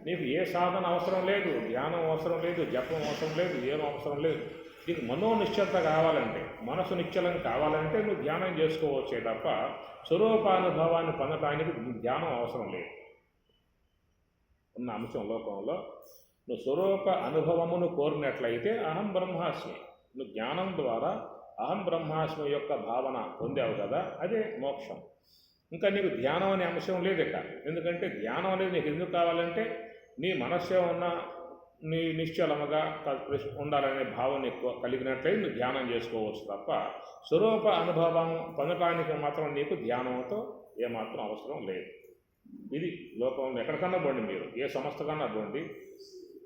నీకు ఏ సాధన అవసరం లేదు, ధ్యానం అవసరం లేదు, జపం అవసరం లేదు, ఏం అవసరం లేదు. నీకు మనోనిశ్చలత కావాలంటే, మనసు నిశ్చలం కావాలంటే నువ్వు ధ్యానం చేసుకోవచ్చే తప్ప స్వరూపానుభవాన్ని పొందటానికి ధ్యానం అవసరం లేదు. ఉన్న అంశం లోకంలో నువ్వు స్వరూప అనుభవమును కోరినట్లయితే అహం బ్రహ్మాస్మి, నువ్వు జ్ఞానం ద్వారా అహం బ్రహ్మాస్మి యొక్క భావన పొందావు కదా, అదే మోక్షం. ఇంకా నీకు ధ్యానం అనే అంశం లేదు ఇక్కడ. ఎందుకంటే ధ్యానం అనేది నీకు ఎందుకు కావాలంటే నీ మనస్సే ఉన్న నీ నిశ్చలముగా ఉండాలనే భావన ఎక్కువ కలిగినట్లయితే నువ్వు ధ్యానం చేసుకోవచ్చు తప్ప స్వరూప అనుభవం పొందటానికి మాత్రం నీకు ధ్యానంతో ఏమాత్రం అవసరం లేదు. ఇది లోకంలో ఎక్కడికన్నా పోండి, మీరు ఏ సంస్థ కన్నా పోండి,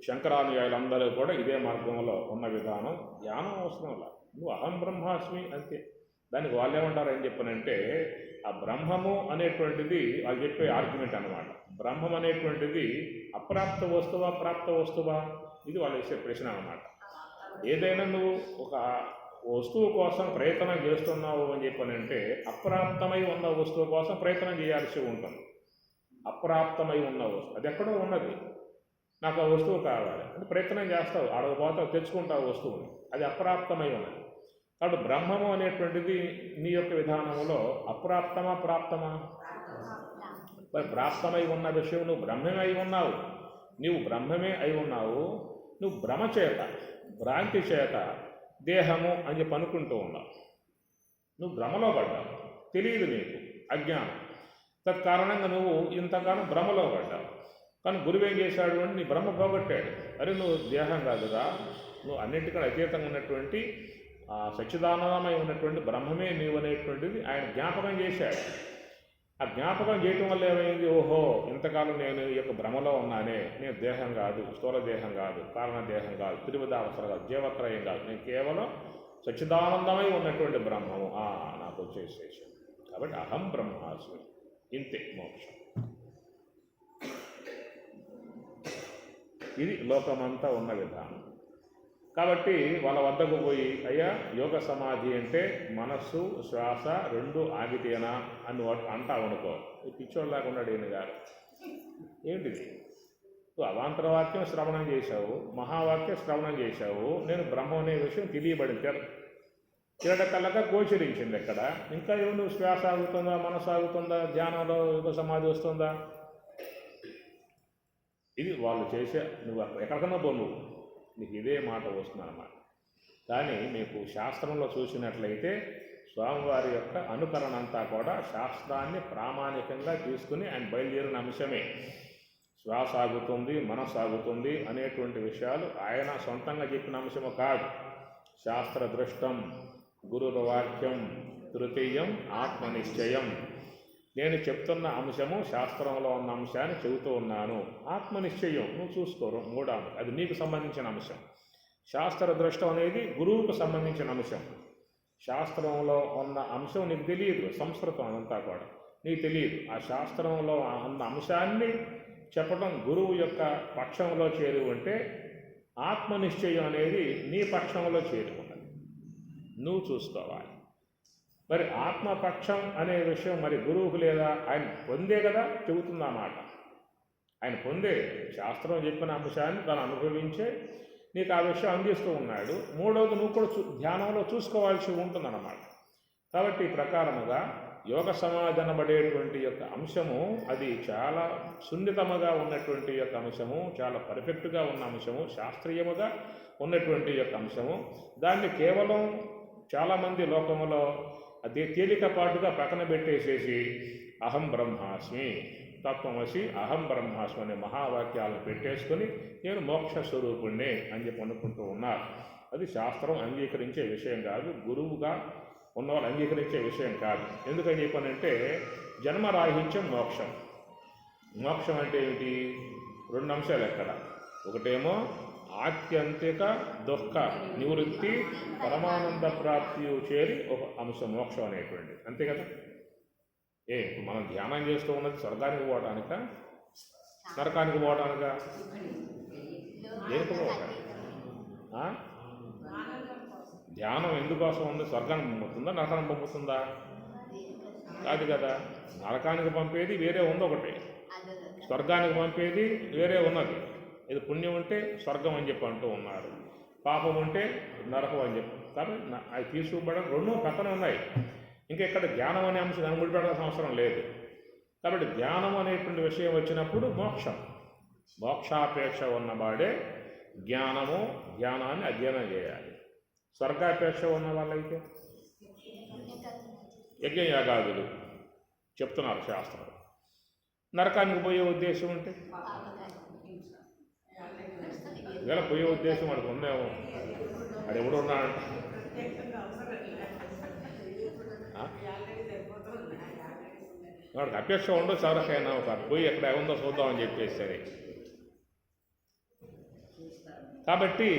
శంకరానుయాయులందరూ కూడా ఇదే మార్గంలో ఉన్న విధానం. ధ్యానం అవసరం లేదు, నువ్వు అహం బ్రహ్మాస్మి అంతే. దానికి వాళ్ళు ఏమంటారు ఏం చెప్పనంటే, ఆ బ్రహ్మము అనేటువంటిది వాళ్ళు చెప్పే ఆర్గ్యుమెంట్ అన్నమాట. బ్రహ్మం అనేటువంటిది అప్రాప్త వస్తువా ప్రాప్త వస్తువా, ఇది వాళ్ళు వేసే ప్రశ్న అన్నమాట. ఏదైనా నువ్వు ఒక వస్తువు కోసం ప్రయత్నం చేస్తున్నావు అని చెప్పనంటే, అప్రాప్తమై ఉన్న వస్తువు కోసం ప్రయత్నం చేయాల్సి ఉంటుంది. అప్రాప్తమై ఉన్న వస్తువు అది ఎక్కడో ఉన్నది, నాకు ఆ వస్తువు కావాలి అంటే ప్రయత్నం చేస్తావు, ఆడకపోతావు, తెచ్చుకుంటావు వస్తువుని, అది అప్రాప్తమై ఉన్నది. కాబట్టి బ్రహ్మము అనేటువంటిది నీ యొక్క విధానంలో అప్రాప్తమా ప్రాప్తమా? మరి ప్రాప్తమై ఉన్న విషయం నువ్వు బ్రహ్మమే అయి ఉన్నావు, నీవు బ్రహ్మమే అయి ఉన్నావు. నువ్వు భ్రమ చేత, భ్రాంతి చేత దేహము అని చెప్పి అనుకుంటూ ఉన్నావు. నువ్వు భ్రమలో పడ్డావు, తెలియదు నీకు, అజ్ఞానం. తత్కారణంగా నువ్వు ఇంతకాలం భ్రమలో పడ్డావు. కానీ గురువు ఏం చేశాడు అంటే నీ భ్రమ పోగొట్టాడు. అరే నువ్వు దేహం కాదురా, నువ్వు అన్నింటికన్నా అతీతంగా ఉన్నటువంటి సచ్చిదానందమై ఉన్నటువంటి బ్రహ్మమే నీవు అనేటువంటిది ఆయన జ్ఞాపకం చేశాడు. ఆ జ్ఞాపకం చేయటం వల్ల ఏమైంది, ఓహో ఇంతకాలం నేను ఈ యొక్క భ్రమలో ఉన్నానే, నేను దేహం కాదు, స్థూల దేహం కాదు, కారణ దేహం కాదు, త్రివిధావసరం కాదు, జీవత్రయం కాదు, నేను కేవలం సచ్చిదానందమై ఉన్నటువంటి బ్రహ్మము నాకు వచ్చేసేసాను. కాబట్టి అహం బ్రహ్మాస్మి, ఇంతే మోక్షం. ఇది లోకమంతా ఉన్న విధానం. కాబట్టి వాళ్ళ వద్దకు పోయి, అయ్యా యోగ సమాధి అంటే మనస్సు శ్వాస రెండు ఆగితేనా అని అంటావు అనుకో, ఈ పిచ్చోళ్ళలాగా ఉన్నాడు ఈయన గారు. ఏంటిది, నువ్వు అవాంతర వాక్యం శ్రవణం చేశావు, మహావాక్యం శ్రవణం చేశావు, నేను బ్రహ్మ అనే విషయం తెలియబడింది, తిరగకల్లగా గోచరించింది. ఎక్కడ ఇంకా నువ్వు శ్వాస ఆగుతుందా, మనసు ఆగుతుందా, ధ్యానంలో యోగ సమాధి వస్తుందా? ఇది వాళ్ళు చేసే, నువ్వు ఎక్కడికన్నా నువ్వు నీకు ఇదే మాట వస్తుందన్నమాట. కానీ మీకు శాస్త్రంలో చూసినట్లయితే స్వామివారి యొక్క అనుకరణ అంతా కూడా శాస్త్రాన్ని ప్రామాణికంగా తీసుకుని ఆయన బయలుదేరిన అంశమే. శ్వాస ఆగుతుంది, మనసు ఆగుతుంది అనేటువంటి విషయాలు ఆయన సొంతంగా చెప్పిన అంశము కాదు. శాస్త్ర దృష్టం గురుల వాక్యం తృతీయం ఆత్మనిశ్చయం. నేను చెప్తున్న అంశము శాస్త్రంలో ఉన్న అంశాన్ని చెబుతూ ఉన్నాను. ఆత్మనిశ్చయం నువ్వు చూసుకోరు, మూడవ అది నీకు సంబంధించిన అంశం. శాస్త్ర దృష్టం అనేది గురువుకు సంబంధించిన అంశం. శాస్త్రంలో ఉన్న అంశం నీకు తెలియదు, సంస్కృతం అంతా కూడా నీకు తెలియదు. ఆ శాస్త్రంలో ఉన్న అంశాన్ని చెప్పడం గురువు యొక్క పక్షంలో చేరి ఉంటే ఆత్మనిశ్చయం అనేది నీ పక్షంలో చేరి ఉన్నది, నువ్వు చూసుకోవాలి. మరి ఆత్మపక్షం అనే విషయం మరి గురువుకు లేదా? ఆయన పొందే కదా చెబుతుందన్నమాట. ఆయన పొందే శాస్త్రం చెప్పిన అంశాన్ని తను అనుభవించే నీకు ఆ విషయం అందిస్తూ ఉన్నాడు. మూడవది నువ్వు కూడా ధ్యానంలో చూసుకోవాల్సి ఉంటుందన్నమాట. కాబట్టి ఈ ప్రకారముగా యోగ సమాధి అనబడేటువంటి యొక్క అంశము అది చాలా సున్నితముగా ఉన్నటువంటి యొక్క అంశము, చాలా పర్ఫెక్ట్గా ఉన్న అంశము, శాస్త్రీయముగా ఉన్నటువంటి యొక్క అంశము. దాన్ని కేవలం చాలామంది లోకంలో అదే తేలికపాటుగా పక్కన పెట్టేసేసి అహం బ్రహ్మాస్మి, తత్వమసి, అహం బ్రహ్మాస్మి అనే మహావాక్యాలను పెట్టేసుకొని నేను మోక్ష స్వరూపుణ్ణే అని చెప్పి అనుకుంటూ ఉన్నారు. అది శాస్త్రం అంగీకరించే విషయం కాదు, గురువుగా ఉన్నవాళ్ళు అంగీకరించే విషయం కాదు. ఎందుకని చెప్పనంటే జన్మరాహిత్యం మోక్షం. మోక్షం అంటే ఏమిటి? రెండు అంశాలు ఎక్కడ. ఒకటేమో ఆత్యంతిక దుఃఖ నివృత్తి పరమానంద ప్రాప్తి చేరి ఒక అంశం మోక్షం అనేటువంటి, అంతే కదా. మనం ధ్యానం చేస్తూ ఉన్నది స్వర్గానికి పోవటానిక, నరకానికి పోవటానిక? దేనికి పోవటానికి? ధ్యానం ఎందుకోసం ఉంది? స్వర్గానికి పంపుతుందా, నరకానికి పంపుతుందా? కాదు కదా. నరకానికి పంపేది వేరే ఉంది ఒకటి, స్వర్గానికి పంపేది వేరే ఉన్నది. ఇది పుణ్యం ఉంటే స్వర్గం అని చెప్పి అంటూ ఉన్నారు, పాపం ఉంటే నరకం అని చెప్పి. కాబట్టి అవి తీసుకోవడం రెండు పక్కన ఉన్నాయి. ఇంకా ఇక్కడ జ్ఞానం అనే అంశం దాన్ని ముడిపెట్టాల్సిన అవసరం లేదు. కాబట్టి జ్ఞానం అనేటువంటి విషయం వచ్చినప్పుడు మోక్షం, మోక్షాపేక్ష ఉన్నవాడే జ్ఞానాన్ని అధ్యయనం చేయాలి. స్వర్గాపేక్ష ఉన్న వాళ్ళైతే యజ్ఞయాగాదులు చెప్తున్నారు శాస్త్రం. నరకానికి పోయే ఉద్దేశం ఉంటే ఇలా పోయే ఉద్దేశం వాడికి ఉందేమో, వాడు ఎవడు ఉన్నాడంట. వాడికి అపేక్ష ఉండదు ఎవరికైనా, ఒక పోయి ఎక్కడ ఉందో చూద్దామని చెప్పేసి. సరే, కాబట్టి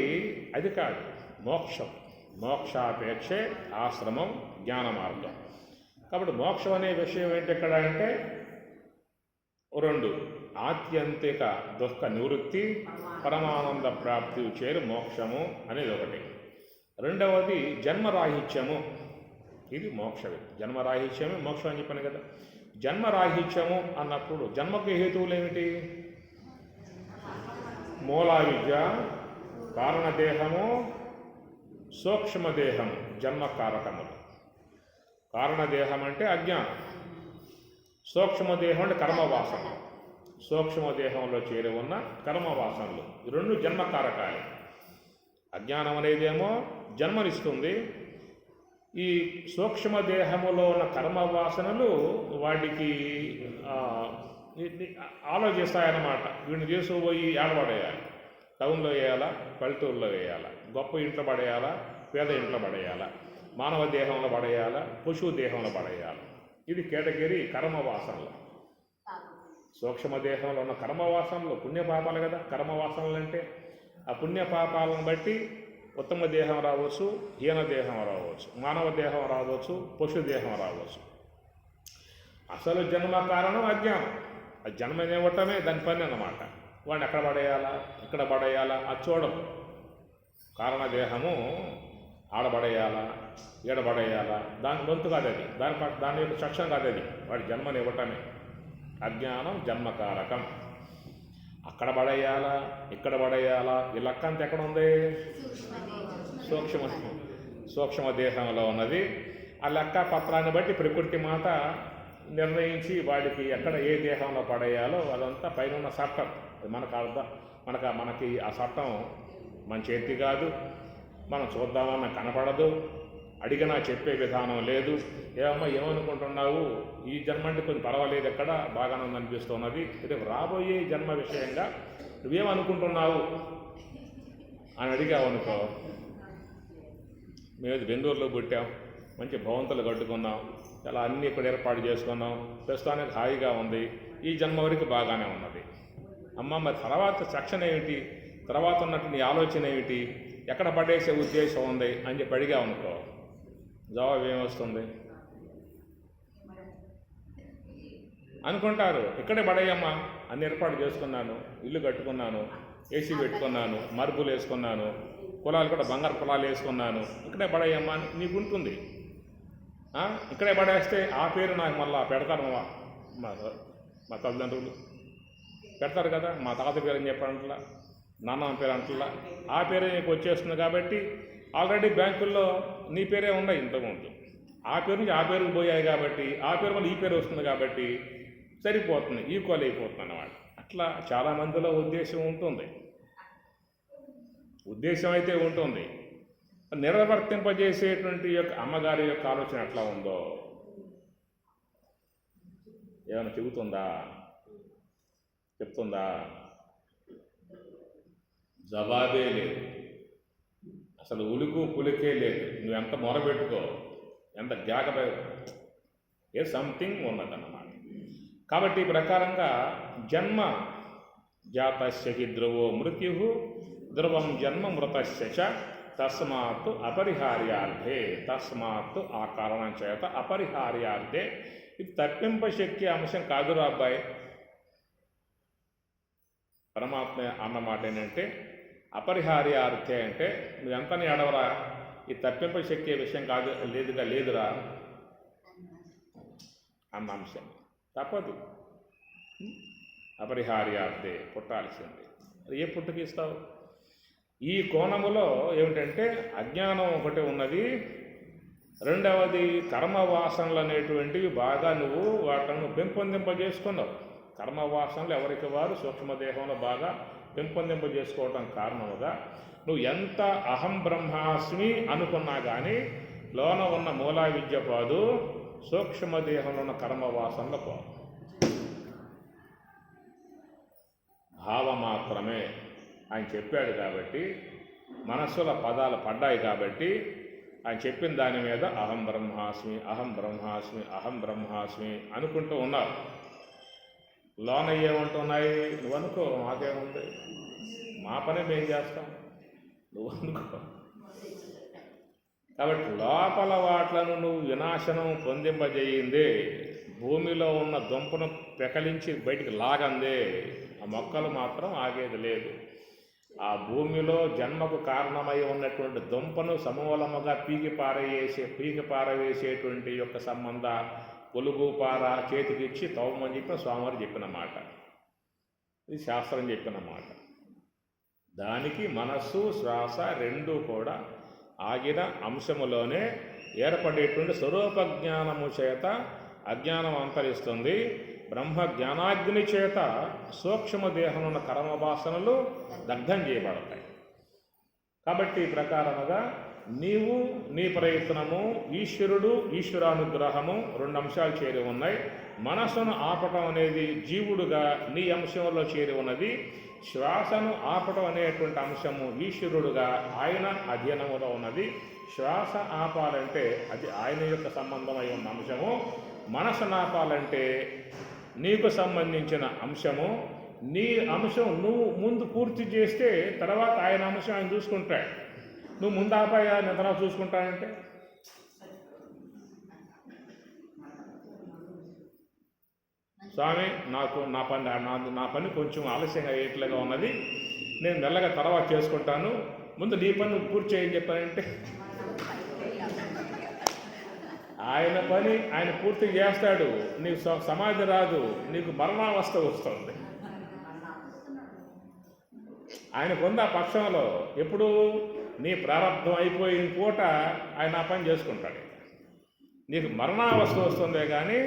అది కాదు మోక్షం. మోక్షాపేక్షే ఆశ్రమం జ్ఞాన మార్గం. కాబట్టి మోక్షం అనే విషయం ఏంటి ఎక్కడ అంటే రెండు, ఆత్యంతిక దుఃఖ నివృత్తి, పరమానంద ప్రాప్తి చేరు మోక్షము అనేది ఒకటి. రెండవది జన్మరాహిత్యము, ఇది మోక్షమే. జన్మరాహిత్యమే మోక్షం అని చెప్పాను కదా. జన్మరాహిత్యము అన్నప్పుడు జన్మకు హేతువులు ఏమిటి? మూలా విద్య, కారణదేహము, సూక్ష్మదేహము జన్మకారకములు. కారణదేహం అంటే అజ్ఞానం, సూక్ష్మదేహం అంటే కర్మవాసన. సూక్ష్మదేహంలో చేరి ఉన్న కర్మవాసనలు ఈ రెండు జన్మకారకాలే. అజ్ఞానం అనేదేమో జన్మనిస్తుంది. ఈ సూక్ష్మదేహములో ఉన్న కర్మవాసనలు వాటికి ఆలోచిస్తాయన్నమాట. వీడిని తీసుకుపోయి ఏడబడేయాలి, టౌన్లో వేయాలా, పల్లెటూరులో వేయాలా, గొప్ప ఇంట్లో పడేయాలా, పేద ఇంట్లో పడేయాలా, మానవ దేహంలో పడేయాలా, పశువు దేహంలో పడేయాలి. ఇది కేటగిరీ కర్మవాసనలు. సూక్ష్మదేహంలో ఉన్న కర్మవాసనలు పుణ్యపాపాలు కదా. కర్మవాసనలు అంటే ఆ పుణ్యపాపాలను బట్టి ఉత్తమ దేహం రావచ్చు, హీన దేహం రావచ్చు, మానవ దేహం రావచ్చు, పశు దేహం రావచ్చు. అసలు జన్మ కారణం అజ్ఞానం. ఆ జన్మనివ్వటమే దాని పని అన్నమాట. వాడిని ఎక్కడ పడేయాలా, ఇక్కడ పడేయాలా అది చూడం. కారణదేహము ఆడబడేయాలా, ఈడబడేయాలా దాని గొంతు కాదు అది, దాని యొక్క చక్షం కాదు అది. వాడి జన్మనివ్వటమే. అజ్ఞానం జన్మకారకం. అక్కడ పడేయాలా, ఇక్కడ పడేయాలా, ఈ లెక్క అంతా ఎక్కడ ఉంది? సూక్ష్మదేహంలో ఉన్నది. ఆ లెక్క పత్రాన్ని బట్టి ప్రకృతి మాత నిర్ణయించి వాడికి ఎక్కడ ఏ దేహంలో పడేయాలో అదంతా పైన ఉన్న చట్టం. మనకి ఆ చట్టం మన చేతి కాదు, మనం చూద్దామన్నా కనపడదు, అడిగినా చెప్పే విధానం లేదు. ఏమమ్మా ఏమనుకుంటున్నావు, ఈ జన్మ అంటే కొంచెం పర్వాలేదు, ఎక్కడ బాగానే ఉందనిపిస్తున్నది, రేపు రాబోయే జన్మ విషయంగా నువ్వేమనుకుంటున్నావు అని అడిగావనుకో, మేము బెంగళూరులో పుట్టాం, మంచి భవంతులు కట్టుకున్నాం, చాలా అన్నీ ఇక్కడ ఏర్పాటు చేసుకున్నాం, ప్రస్తుతానికి హాయిగా ఉంది, ఈ జన్మ వరకు బాగానే ఉన్నది. అమ్మ మరి తర్వాత సెక్షన్ ఏమిటి, తర్వాత ఉన్నట్టు నీ ఆలోచన ఏమిటి, ఎక్కడ పడేసే ఉద్దేశం ఉంది అని చెప్పి అడిగామనుకో, జవాబు ఏమొస్తుంది? అనుకుంటారు ఇక్కడే పడేయమ్మా, అన్ని ఏర్పాటు చేసుకున్నాను, ఇల్లు కట్టుకున్నాను, ఏసీ పెట్టుకున్నాను, మార్బులు వేసుకున్నాను, కులాలు కూడా బంగారు కులాలు వేసుకున్నాను, ఇక్కడే పడేయమ్మా నీకు ఉంటుంది. ఇక్కడే పడేస్తే ఆ పేరు నాకు మళ్ళా పెడతారు మా తల్లిదండ్రులు పెడతారు కదా. మా తాత పేరు అని చెప్పారంటలా, నాన్నమ్మ పేరు అంటలా, ఆ పేరే నీకు వచ్చేస్తుంది. కాబట్టి ఆల్రెడీ బ్యాంకుల్లో నీ పేరే ఉన్నాయి ఇంతకుముందు, ఆ పేరు నుంచి ఆ పేరుకు పోయాయి కాబట్టి ఆ పేరు వల్ల ఈ పేరు వస్తుంది కాబట్టి సరిపోతుంది, ఈక్వల్ అయిపోతుంది అన్నమాట. అట్లా చాలామందిలో ఉద్దేశం ఉంటుంది, ఉద్దేశం అయితే ఉంటుంది. నిర్వర్తింపజేసేటువంటి యొక్క అమ్మగారి యొక్క ఆలోచన ఎట్లా ఉందో ఏమైనా చెప్తుందా? జవాబే లేదు. అసలు ఉలుకు పులికే లేదు. నువ్వు ఎంత మొరబెట్టుకో, ఎంత ఏ సంథింగ్ ఉన్నదన్నమాట. కాబట్టి ఈ ప్రకారంగా జన్మ జాతస్య హి ధ్రువో మృత్యు ధ్రువం జన్మ మృతస్య చ తస్మాత్ అపరిహార్యార్థే, తస్మాత్ ఆ కారణం చేత అపరిహార్యార్థే. ఇది తప్పింపశక్య అంశం కాదురా అబ్బాయి. పరమాత్మ అన్నమాట ఏంటంటే అపరిహార్యార్థే అంటే నువ్వెంతని ఏడవరా, ఈ తప్పింపశక్తి విషయం కాదు, లేదురా అన్న అంశం. తప్పదు, అపరిహార్యార్థే, పుట్టాల్సింది. ఏ పుట్టుకిస్తావు? ఈ కోణములో ఏమిటంటే అజ్ఞానం ఒకటి ఉన్నది, రెండవది కర్మవాసనలు అనేటువంటివి బాగా నువ్వు వాటిని పెంపొందింపజేసుకున్నావు. కర్మవాసనలు ఎవరికి వారు సూక్ష్మదేహంలో బాగా పెంపొందింపజేసుకోవటం కారణముగా నువ్వు ఎంత అహం బ్రహ్మాస్మి అనుకున్నా కానీ లోన ఉన్న మూలా విద్య పోదు, సూక్ష్మదేహంలో ఉన్న కర్మవాసనలు పోదు. భావం మాత్రమే ఆయన చెప్పాడు కాబట్టి, మనస్సుల పదాలు పడ్డాయి కాబట్టి ఆయన చెప్పిన దాని మీద అహం బ్రహ్మాస్మి, అహం బ్రహ్మాస్మి, అహం బ్రహ్మాస్మి అనుకుంటూ ఉన్నారు. లోన ఏమంటున్నాయి? నువ్వు అనుకో, మాకేముంది, మా పని మేము చేస్తాం, నువ్వు అనుకో. కాబట్టి లోపల వాట్లను నువ్వు వినాశనం పొందింపజేయిందే, భూమిలో ఉన్న దుంపను పెకలించి బయటికి లాగందే, ఆ మొక్కలు మాత్రం ఆగేది లేదు. ఆ భూమిలో జన్మకు కారణమై ఉన్నటువంటి దుంపను సమూలముగా పీకి పారవేసేటువంటి యొక్క సంబంధ పొలుగు పార చేతికిచ్చి తవ్వమని చెప్పిన స్వామివారు చెప్పిన మాట. ఇది శాస్త్రం చెప్పిన మాట. దానికి మనస్సు శ్వాస రెండూ కూడా ఆగిన అంశములోనే ఏర్పడేటువంటి స్వరూప జ్ఞానము చేత అజ్ఞానం అంతరిస్తుంది. బ్రహ్మ జ్ఞానాగ్ని చేత సూక్ష్మ దేహమున్న కర్మవాసనలు దగ్ధం చేయబడతాయి. కాబట్టి ఈ ప్రకారముగా నీవు నీ ప్రయత్నము, ఈశ్వరుడు ఈశ్వరానుగ్రహము రెండు అంశాలు చేరి ఉన్నాయి. మనస్సును ఆపటం అనేది జీవుడుగా నీ అంశంలో చేరి ఉన్నది. శ్వాసను ఆపటం అనేటువంటి అంశము ఈశ్వరుడుగా ఆయన అధీనములో ఉన్నది. శ్వాస ఆపాలంటే అది ఆయన యొక్క సంబంధమై ఉన్న అంశము. మనసును ఆపాలంటే నీకు సంబంధించిన అంశము. నీ అంశం నువ్వు ముందు పూర్తి చేస్తే తర్వాత ఆయన అంశం ఆయన చూసుకుంటాడు. నువ్వు ముందు ఆపాయా నిద్ర చూసుకుంటానంటే స్వామి నా పని కొంచెం ఆలస్యంగా అయ్యేట్లుగా ఉన్నది, నేను మెల్లగా తర్వాత చేసుకుంటాను, ముందు నీ పని పూర్తి చేయని చెప్పానంటే ఆయన పని ఆయన పూర్తి చేస్తాడు. నీకు సమాధి రాదు, నీకు మరణావస్థ వస్తుంది. ఆయన పొంద పక్షంలో ఎప్పుడు నీ ప్రారంభం అయిపోయిన పూట ఆయన ఆ పని చేసుకుంటాడు. నీకు మరణావస్థ వస్తుందే కానీ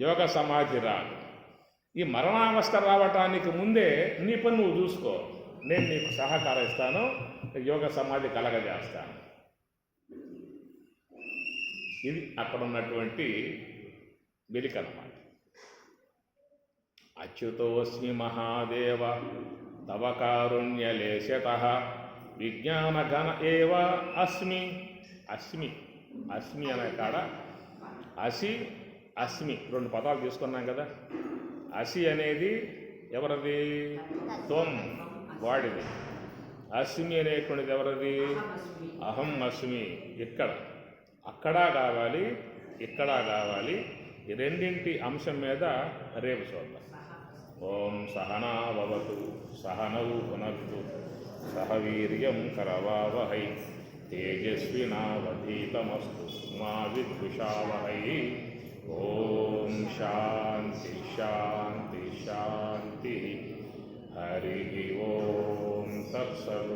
యోగ సమాధి రాదు. ఈ మరణావస్థ రావటానికి ముందే నీ పని నువ్వు చూసుకో, నేను నీకు సహకారం ఇస్తాను, యోగ సమాధి కలగజేస్తాను. ఇది అక్కడ ఉన్నటువంటి వెలికన్నమాట. అచ్యుతోస్మి మహాదేవ తవ కారుణ్యలేశతః విజ్ఞానఘన ఏవ అస్మి. అస్మి అనే కాడ అసి అస్మి రెండు పదాలు తీసుకున్నాం కదా. అసి అనేది ఎవరిది? త్వం, వాడిది. అస్మి అనేటువంటిది ఎవరిది? అహం అస్మి. అక్కడా కావాలి, ఇక్కడా కావాలి. ఈ రెండింటి అంశం మీద రేపు చూద్దాం. ఓం సహనావతు సహనౌ భునక్తు సహ వీర్యం కరవావహై తేజస్వినావధీతమస్తు మా విద్విషావహై. ఓం శాంతి శాంతి శాంతి. హరి ఓం తత్సత్.